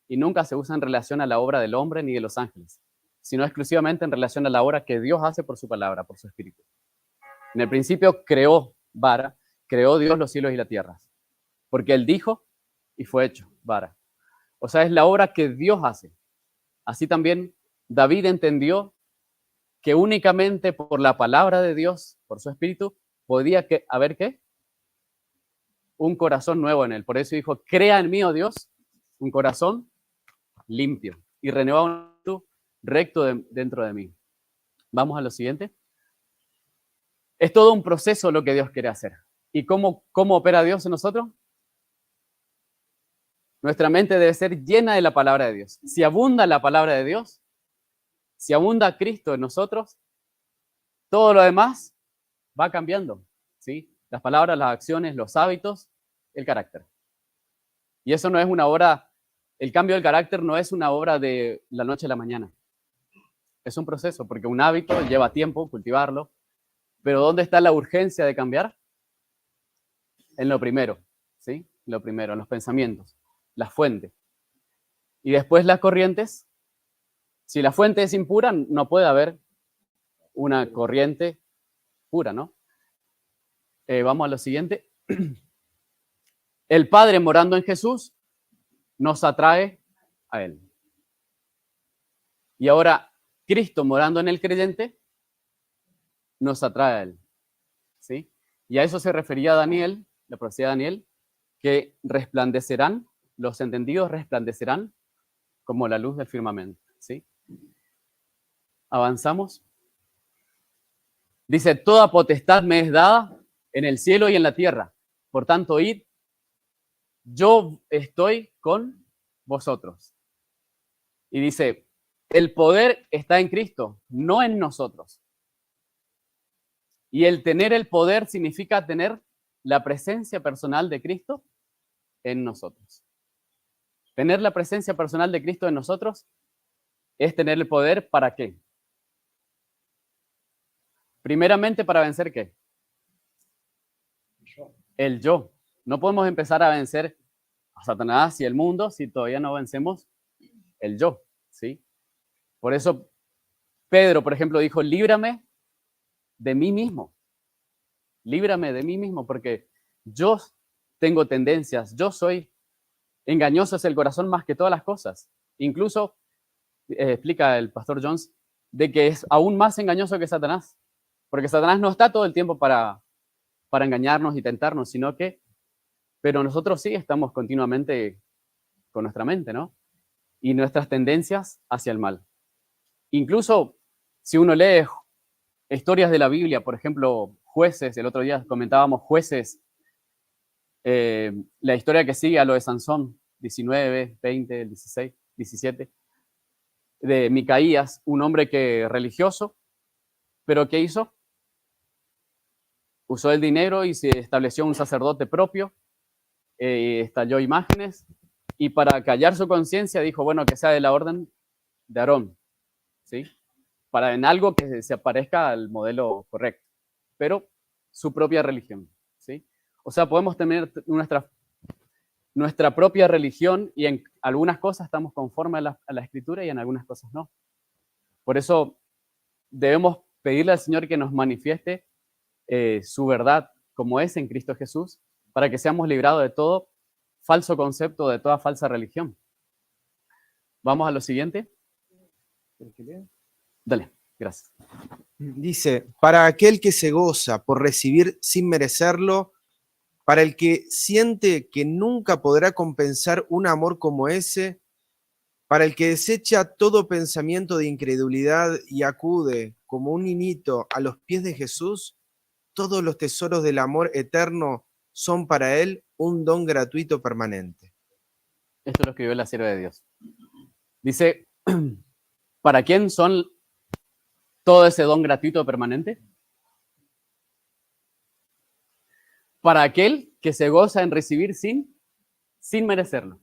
Y nunca se usa en relación a la obra del hombre ni de los ángeles, sino exclusivamente en relación a la obra que Dios hace por su palabra, por su espíritu. En el principio creó vara, creó Dios los cielos y la tierra, porque Él dijo y fue hecho vara. O sea, es la obra que Dios hace. Así también David entendió que únicamente por la palabra de Dios, por su espíritu, podía haber ¿qué? Un corazón nuevo en él. Por eso dijo, crea en mí, oh Dios, un corazón limpio y renueva recto dentro de mí. Vamos a lo siguiente. Es todo un proceso lo que Dios quiere hacer. ¿Y cómo opera Dios en nosotros? Nuestra mente debe ser llena de la palabra de Dios. Si abunda la palabra de Dios, si abunda Cristo en nosotros, todo lo demás va cambiando, ¿sí? Las palabras, las acciones, los hábitos, el carácter. Y eso no es una obra, el cambio del carácter no es una obra de la noche a la mañana. Es un proceso, porque un hábito lleva tiempo cultivarlo. Pero ¿dónde está la urgencia de cambiar? En lo primero, ¿sí? Lo primero, en los pensamientos, la fuente. Y después las corrientes. Si la fuente es impura, no puede haber una corriente pura, ¿no? Vamos a lo siguiente. El Padre morando en Jesús nos atrae a Él. Y ahora, Cristo morando en el creyente nos atrae a Él. ¿Sí? Y a eso se refería Daniel, la profecía de Daniel, que resplandecerán, los entendidos resplandecerán como la luz del firmamento. ¿Sí? Avanzamos. Dice, toda potestad me es dada en el cielo y en la tierra. Por tanto, id, yo estoy con vosotros. Y dice, el poder está en Cristo, no en nosotros. Y el tener el poder significa tener la presencia personal de Cristo en nosotros. Tener la presencia personal de Cristo en nosotros es tener el poder ¿para qué? Primeramente, ¿para vencer qué? El yo. No podemos empezar a vencer a Satanás y el mundo si todavía no vencemos el yo, ¿sí? Por eso Pedro, por ejemplo, dijo, líbrame de mí mismo. Líbrame de mí mismo, porque yo tengo tendencias, yo soy engañoso, es el corazón más que todas las cosas. Incluso, explica el pastor Jones, de que es aún más engañoso que Satanás, porque Satanás no está todo el tiempo para engañarnos y tentarnos, sino que, pero nosotros sí estamos continuamente con nuestra mente, ¿no? Y nuestras tendencias hacia el mal. Incluso, si uno lee historias de la Biblia, por ejemplo, Jueces, el otro día comentábamos Jueces, la historia que sigue a lo de Sansón, 19, 20, 16, 17, de Micaías, un hombre que religioso, pero ¿qué hizo? Usó el dinero y se estableció un sacerdote propio, estalló imágenes, y para callar su conciencia dijo, bueno, que sea de la orden de Aarón, ¿sí? Para en algo que se parezca al modelo correcto, pero su propia religión, ¿sí? O sea, podemos tener nuestra propia religión y en algunas cosas estamos conformes a la Escritura y en algunas cosas no. Por eso debemos pedirle al Señor que nos manifieste su verdad como es en Cristo Jesús, para que seamos librados de todo falso concepto, de toda falsa religión. Vamos a lo siguiente. Dale, gracias. Dice, para aquel que se goza por recibir sin merecerlo, para el que siente que nunca podrá compensar un amor como ese, para el que desecha todo pensamiento de incredulidad y acude como un niñito a los pies de Jesús, todos los tesoros del amor eterno son para él un don gratuito permanente. Esto lo escribió la sierva de Dios. Dice, ¿para quién son todo ese don gratuito permanente? Para aquel que se goza en recibir sin merecerlo.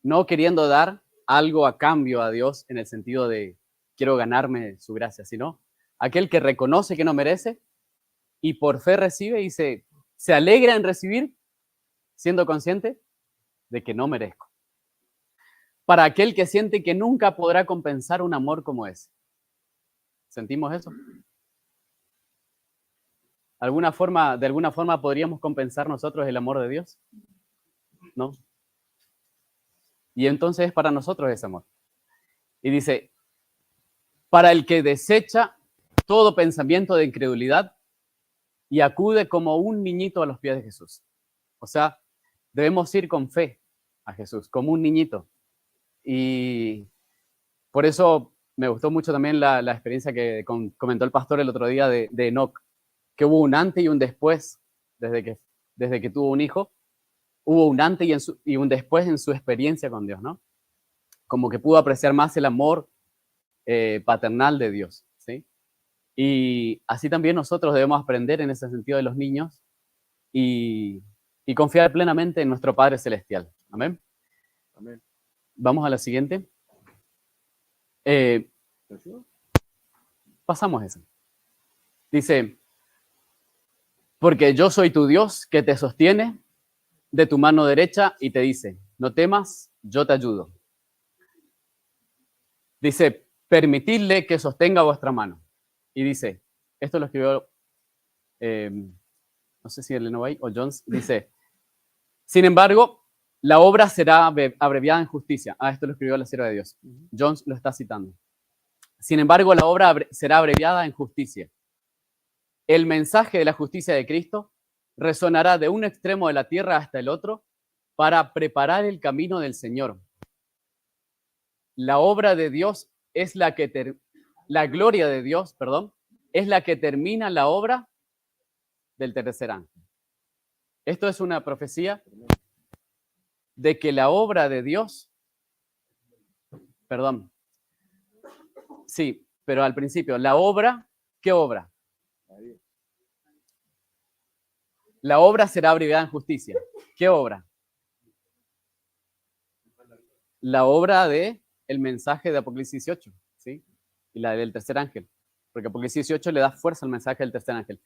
No queriendo dar algo a cambio a Dios en el sentido de quiero ganarme su gracia, sino aquel que reconoce que no merece y por fe recibe y se alegra en recibir siendo consciente de que no merezco. Para aquel que siente que nunca podrá compensar un amor como ese. ¿Sentimos eso? ¿De alguna forma podríamos compensar nosotros el amor de Dios? ¿No? Y entonces es para nosotros ese amor. Y dice, para el que desecha todo pensamiento de incredulidad y acude como un niñito a los pies de Jesús. O sea, debemos ir con fe a Jesús, como un niñito. Y por eso me gustó mucho también la experiencia que comentó el pastor el otro día de Enoc, que hubo un antes y un después desde que tuvo un hijo. Hubo un antes y un después en su experiencia con Dios, ¿no? Como que pudo apreciar más el amor paternal de Dios, ¿sí? Y así también nosotros debemos aprender en ese sentido de los niños y confiar plenamente en nuestro Padre Celestial. Amén. Amén. Vamos a la siguiente. Pasamos eso. Dice, porque yo soy tu Dios que te sostiene de tu mano derecha y te dice, no temas, yo te ayudo. Dice, permitidle que sostenga vuestra mano. Y dice, esto lo escribió, no sé si Elena White o Jones, dice, sin embargo, la obra será abreviada en justicia. Esto lo escribió la sierva de Dios. Jones lo está citando. Sin embargo, la obra será abreviada en justicia. El mensaje de la justicia de Cristo resonará de un extremo de la tierra hasta el otro para preparar el camino del Señor. La obra de Dios es la que la gloria de Dios, perdón, es la que termina la obra del tercer ángel. Esto es una profecía de que la obra de Dios, perdón, sí, pero al principio, la obra, ¿qué obra? La obra será abreviada en justicia. ¿Qué obra? La obra de el mensaje de Apocalipsis 18, ¿sí? Y la del tercer ángel, porque Apocalipsis 18 le da fuerza al mensaje del tercer ángel.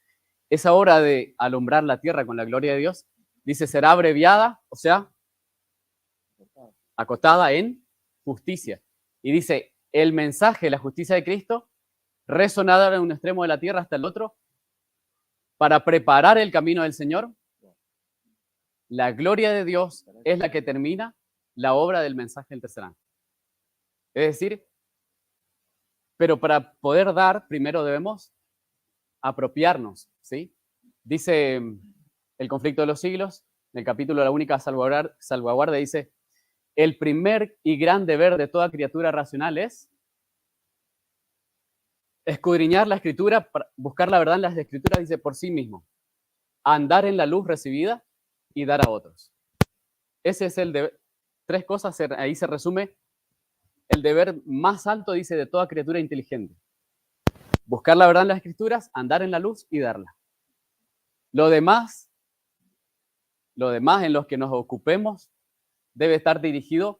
Esa obra de alumbrar la tierra con la gloria de Dios, dice, será abreviada, o sea, acotada en justicia. Y dice, el mensaje de la justicia de Cristo resonará de un extremo de la tierra hasta el otro para preparar el camino del Señor. La gloria de Dios es la que termina la obra del mensaje del tercer ángel. Es decir, pero para poder dar, primero debemos apropiarnos, ¿sí? Dice el conflicto de los siglos, en el capítulo La única salvaguarda, dice, el primer y gran deber de toda criatura racional es escudriñar la escritura, buscar la verdad en las escrituras, dice, por sí mismo, andar en la luz recibida y dar a otros. Ese es el deber. Tres cosas, ahí se resume el deber más alto, dice, de toda criatura inteligente. Buscar la verdad en las escrituras, andar en la luz y darla. Lo demás en los que nos ocupemos debe estar dirigido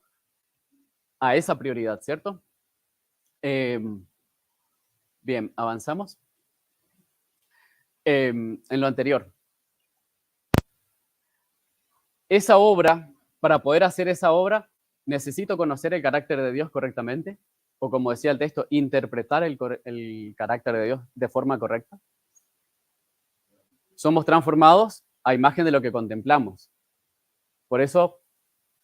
a esa prioridad, ¿cierto? Bien, avanzamos. En lo anterior. Esa obra, para poder hacer esa obra, necesito conocer el carácter de Dios correctamente, o como decía el texto, interpretar el carácter de Dios de forma correcta. Somos transformados a imagen de lo que contemplamos. Por eso,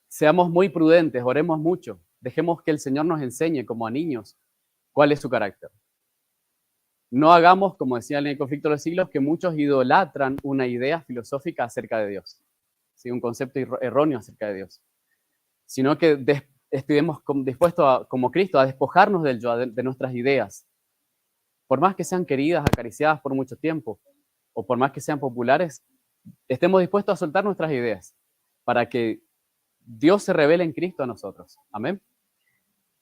seamos muy prudentes, oremos mucho, dejemos que el Señor nos enseñe como a niños cuál es su carácter. No hagamos, como decía en el conflicto de los siglos, que muchos idolatran una idea filosófica acerca de Dios, ¿sí? Un concepto erróneo acerca de Dios, sino que estemos dispuestos, como Cristo, a despojarnos del yo, de nuestras ideas, por más que sean queridas, acariciadas por mucho tiempo, o por más que sean populares, estemos dispuestos a soltar nuestras ideas, para que Dios se revele en Cristo a nosotros. Amén.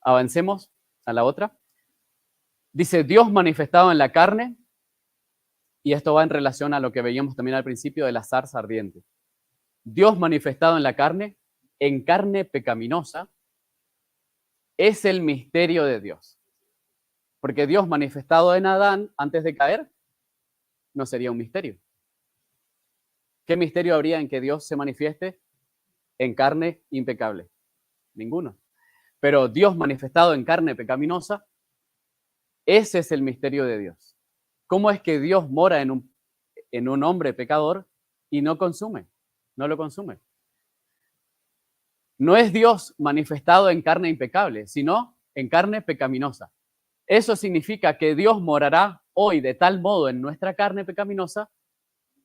Avancemos a la otra. Dice, Dios manifestado en la carne, y esto va en relación a lo que veíamos también al principio de la zarza ardiente. Dios manifestado en carne pecaminosa, es el misterio de Dios. Porque Dios manifestado en Adán antes de caer, no sería un misterio. ¿Qué misterio habría en que Dios se manifieste en carne impecable? Ninguno. Pero Dios manifestado en carne pecaminosa, ese es el misterio de Dios. ¿Cómo es que Dios mora en un hombre pecador y no lo consume? No es Dios manifestado en carne impecable, sino en carne pecaminosa. Eso significa que Dios morará hoy de tal modo en nuestra carne pecaminosa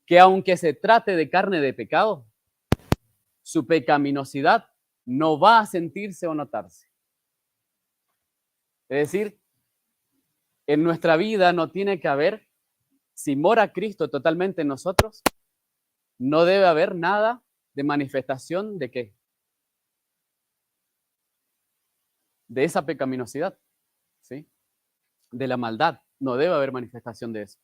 que aunque se trate de carne de pecado, su pecaminosidad no va a sentirse o notarse. Es decir, en nuestra vida no tiene que haber, si mora Cristo totalmente en nosotros, no debe haber nada de manifestación de ¿qué? De esa pecaminosidad, ¿sí? De la maldad. No debe haber manifestación de eso.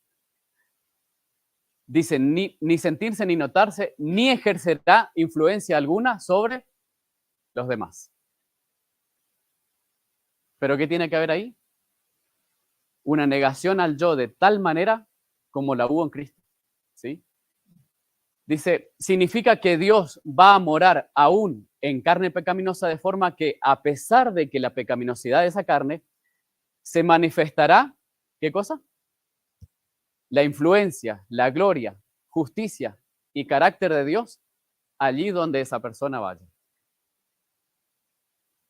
Dice, ni sentirse ni notarse, ni ejercerá influencia alguna sobre los demás. ¿Pero qué tiene que haber ahí? Una negación al yo de tal manera como la hubo en Cristo, ¿sí? Dice, significa que Dios va a morar aún en carne pecaminosa de forma que a pesar de que la pecaminosidad de esa carne se manifestará, ¿qué cosa? La influencia, la gloria, justicia y carácter de Dios allí donde esa persona vaya.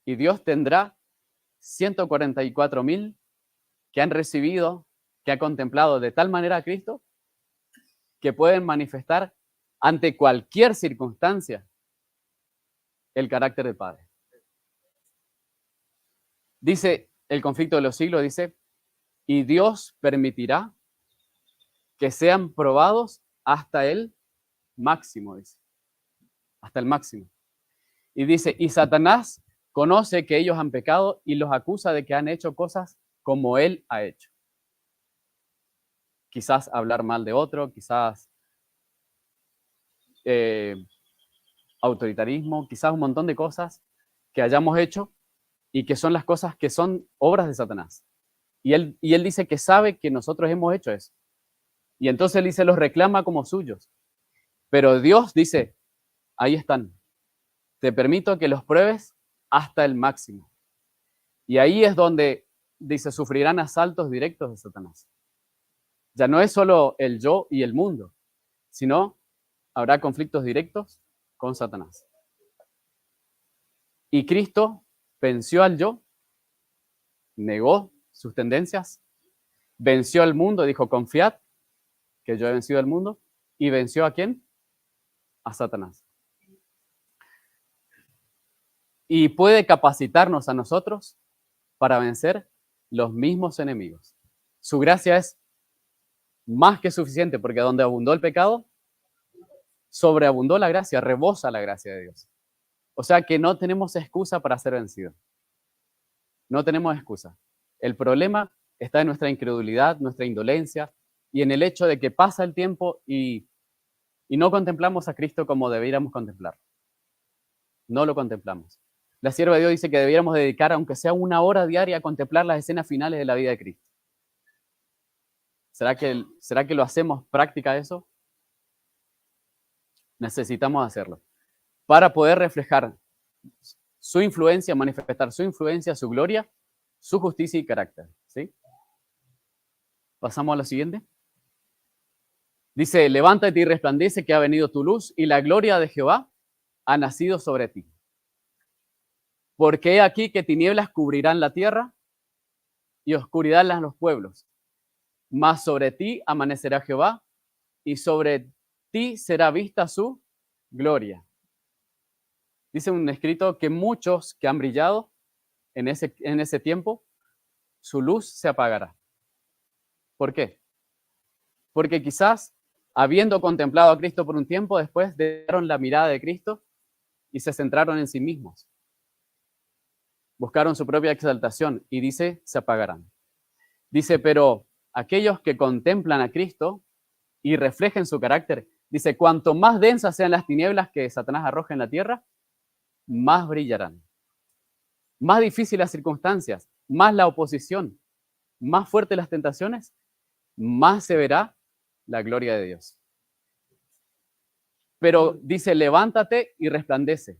Y Dios tendrá 144.000 que han recibido, que han contemplado de tal manera a Cristo, que pueden manifestar ante cualquier circunstancia el carácter del Padre. Dice el conflicto de los siglos, dice, y Dios permitirá que sean probados hasta el máximo, dice, hasta el máximo. Y dice, y Satanás conoce que ellos han pecado y los acusa de que han hecho cosas como él ha hecho. Quizás hablar mal de otro, quizás autoritarismo, quizás un montón de cosas que hayamos hecho y que son las cosas que son obras de Satanás. Y él dice que sabe que nosotros hemos hecho eso. Y entonces él dice, los reclama como suyos. Pero Dios dice, ahí están. Te permito que los pruebes hasta el máximo. Y ahí es donde dice, sufrirán asaltos directos de Satanás. Ya no es solo el yo y el mundo, sino habrá conflictos directos con Satanás. Y Cristo venció al yo, negó sus tendencias, venció al mundo, dijo, confiad que yo he vencido al mundo, y venció ¿a quién? A Satanás. Y puede capacitarnos a nosotros para vencer los mismos enemigos. Su gracia es más que suficiente, porque donde abundó el pecado, sobreabundó la gracia, rebosa la gracia de Dios. O sea que no tenemos excusa para ser vencidos. No tenemos excusa. El problema está en nuestra incredulidad, nuestra indolencia y en el hecho de que pasa el tiempo y no contemplamos a Cristo como debiéramos contemplar. No lo contemplamos. La sierva de Dios dice que debiéramos dedicar, aunque sea 1 hora diaria, a contemplar las escenas finales de la vida de Cristo. ¿Será que lo hacemos práctica eso? Necesitamos hacerlo para poder reflejar su influencia, manifestar su influencia, su gloria, su justicia y carácter. ¿Sí? Pasamos a lo siguiente. Dice, levántate y resplandece que ha venido tu luz y la gloria de Jehová ha nacido sobre ti. Porque he aquí que tinieblas cubrirán la tierra y oscuridad los pueblos. Mas sobre ti amanecerá Jehová y sobre ti será vista su gloria. Dice un escrito que muchos que han brillado en ese tiempo, su luz se apagará. ¿Por qué? Porque quizás, habiendo contemplado a Cristo por un tiempo, después dejaron la mirada de Cristo y se centraron en sí mismos. Buscaron su propia exaltación y dice, se apagarán. Dice, pero aquellos que contemplan a Cristo y reflejen su carácter, dice, cuanto más densas sean las tinieblas que Satanás arroja en la tierra, más brillarán. Más difíciles las circunstancias, más la oposición, más fuertes las tentaciones, más se verá la gloria de Dios. Pero dice, levántate y resplandece.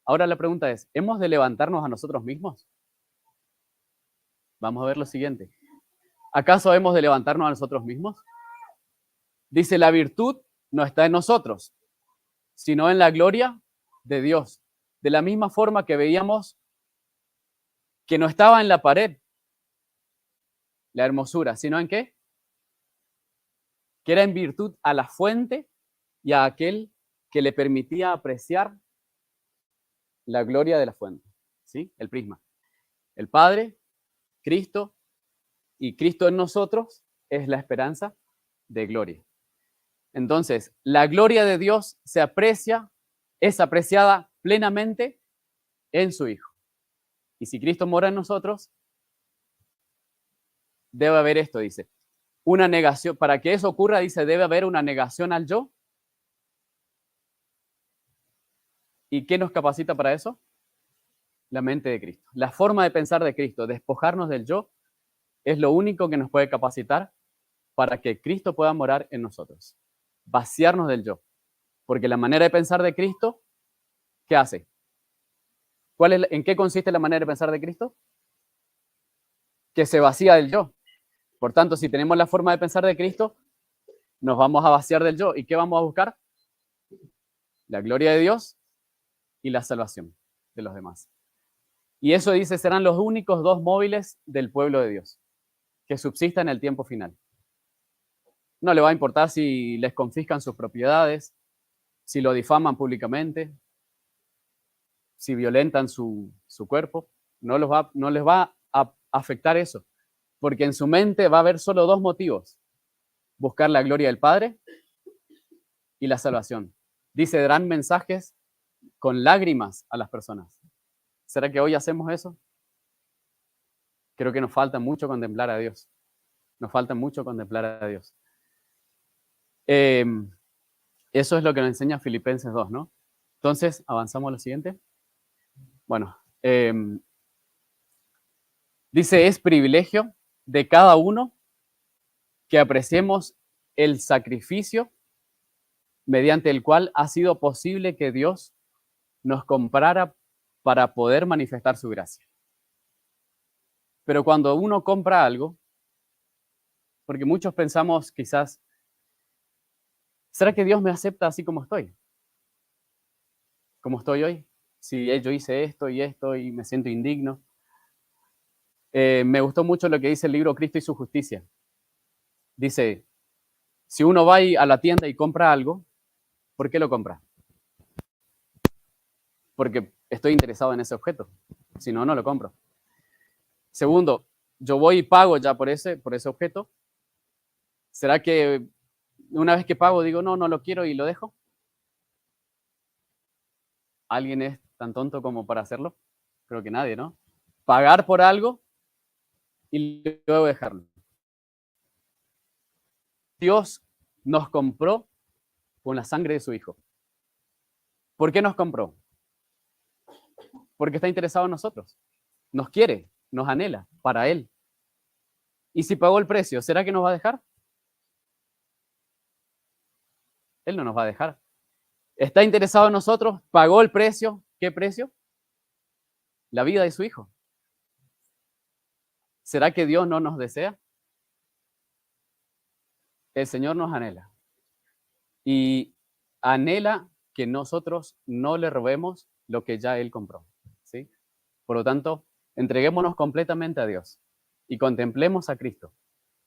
Ahora la pregunta es, ¿hemos de levantarnos a nosotros mismos? Vamos a ver lo siguiente. ¿Acaso hemos de levantarnos a nosotros mismos? Dice, la virtud no está en nosotros, sino en la gloria de Dios. De la misma forma que veíamos que no estaba en la pared la hermosura, sino en qué? Que era en virtud a la fuente y a aquel que le permitía apreciar la gloria de la fuente. ¿Sí? El prisma. El Padre, Cristo, y Cristo en nosotros es la esperanza de gloria. Entonces, la gloria de Dios se aprecia, es apreciada plenamente en su Hijo. Y si Cristo mora en nosotros, debe haber esto, dice, una negación. Para que eso ocurra, dice, debe haber una negación al yo. ¿Y qué nos capacita para eso? La mente de Cristo. La forma de pensar de Cristo, despojarnos del yo, es lo único que nos puede capacitar para que Cristo pueda morar en nosotros. Vaciarnos del yo. Porque la manera de pensar de Cristo, ¿qué hace? ¿En qué consiste la manera de pensar de Cristo? Que se vacía del yo. Por tanto, si tenemos la forma de pensar de Cristo, nos vamos a vaciar del yo. ¿Y qué vamos a buscar? La gloria de Dios y la salvación de los demás. Y eso dice, serán los únicos 2 móviles del pueblo de Dios. que subsista en el tiempo final. No le va a importar si les confiscan sus propiedades, si lo difaman públicamente, si violentan su cuerpo. No les va a afectar eso, porque en su mente va a haber solo dos motivos: buscar la gloria del Padre y la salvación. Dice, darán mensajes con lágrimas a las personas. ¿Será que hoy hacemos eso? Creo que nos falta mucho contemplar a Dios. Nos falta mucho contemplar a Dios. Eso es lo que nos enseña Filipenses 2, ¿no? Entonces, avanzamos a lo siguiente. Bueno, dice, es privilegio de cada uno que apreciemos el sacrificio mediante el cual ha sido posible que Dios nos comprara para poder manifestar su gracia. Pero cuando uno compra algo, porque muchos pensamos quizás, ¿será que Dios me acepta así como estoy? Como estoy hoy. Si yo hice esto y me siento indigno. Me gustó mucho lo que dice el libro Cristo y su justicia. Dice, si uno va a la tienda y compra algo, ¿por qué lo compra? Porque estoy interesado en ese objeto. Si no, no lo compro. Segundo, yo voy y pago ya por ese objeto. ¿Será que una vez que pago digo, no lo quiero y lo dejo? ¿Alguien es tan tonto como para hacerlo? Creo que nadie, ¿no? Pagar por algo y luego dejarlo. Dios nos compró con la sangre de su Hijo. ¿Por qué nos compró? Porque está interesado en nosotros. Nos quiere, nos anhela para Él. Y si pagó el precio, ¿será que nos va a dejar? Él no nos va a dejar. Está interesado en nosotros, pagó el precio. ¿Qué precio? La vida de su Hijo. ¿Será que Dios no nos desea? El Señor nos anhela. Y anhela que nosotros no le robemos lo que ya Él compró. ¿Sí? Por lo tanto, entreguémonos completamente a Dios y contemplemos a Cristo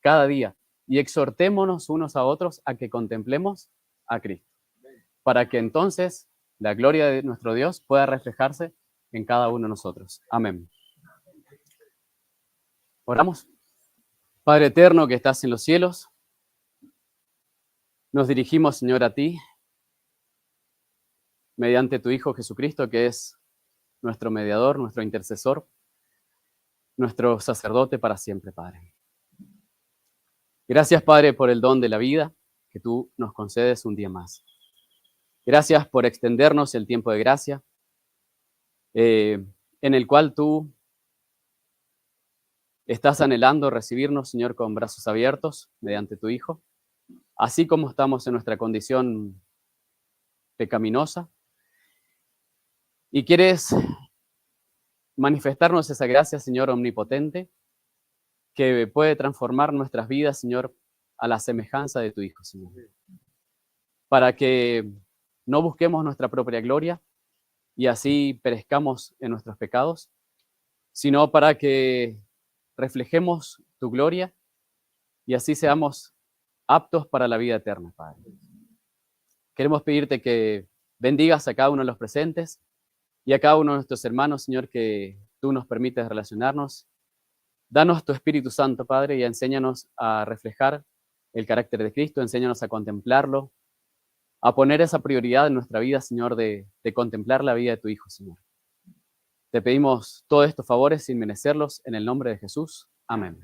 cada día y exhortémonos unos a otros a que contemplemos a Cristo, para que entonces la gloria de nuestro Dios pueda reflejarse en cada uno de nosotros. Amén. Oramos. Padre eterno que estás en los cielos, nos dirigimos, Señor, a ti, mediante tu Hijo Jesucristo, que es nuestro mediador, nuestro intercesor, nuestro sacerdote para siempre, Padre. Gracias, Padre, por el don de la vida que tú nos concedes un día más. Gracias por extendernos el tiempo de gracia, en el cual tú estás anhelando recibirnos, Señor, con brazos abiertos mediante tu Hijo, así como estamos en nuestra condición pecaminosa, y quieres manifestarnos esa gracia, Señor omnipotente, que puede transformar nuestras vidas, Señor, a la semejanza de tu Hijo, Señor, para que no busquemos nuestra propia gloria y así perezcamos en nuestros pecados, sino para que reflejemos tu gloria y así seamos aptos para la vida eterna, Padre. Queremos pedirte que bendigas a cada uno de los presentes y a cada uno de nuestros hermanos, Señor, que tú nos permites relacionarnos. Danos tu Espíritu Santo, Padre, y enséñanos a reflejar el carácter de Cristo, enséñanos a contemplarlo, a poner esa prioridad en nuestra vida, Señor, de contemplar la vida de tu Hijo, Señor. Te pedimos todos estos favores sin merecerlos, en el nombre de Jesús. Amén.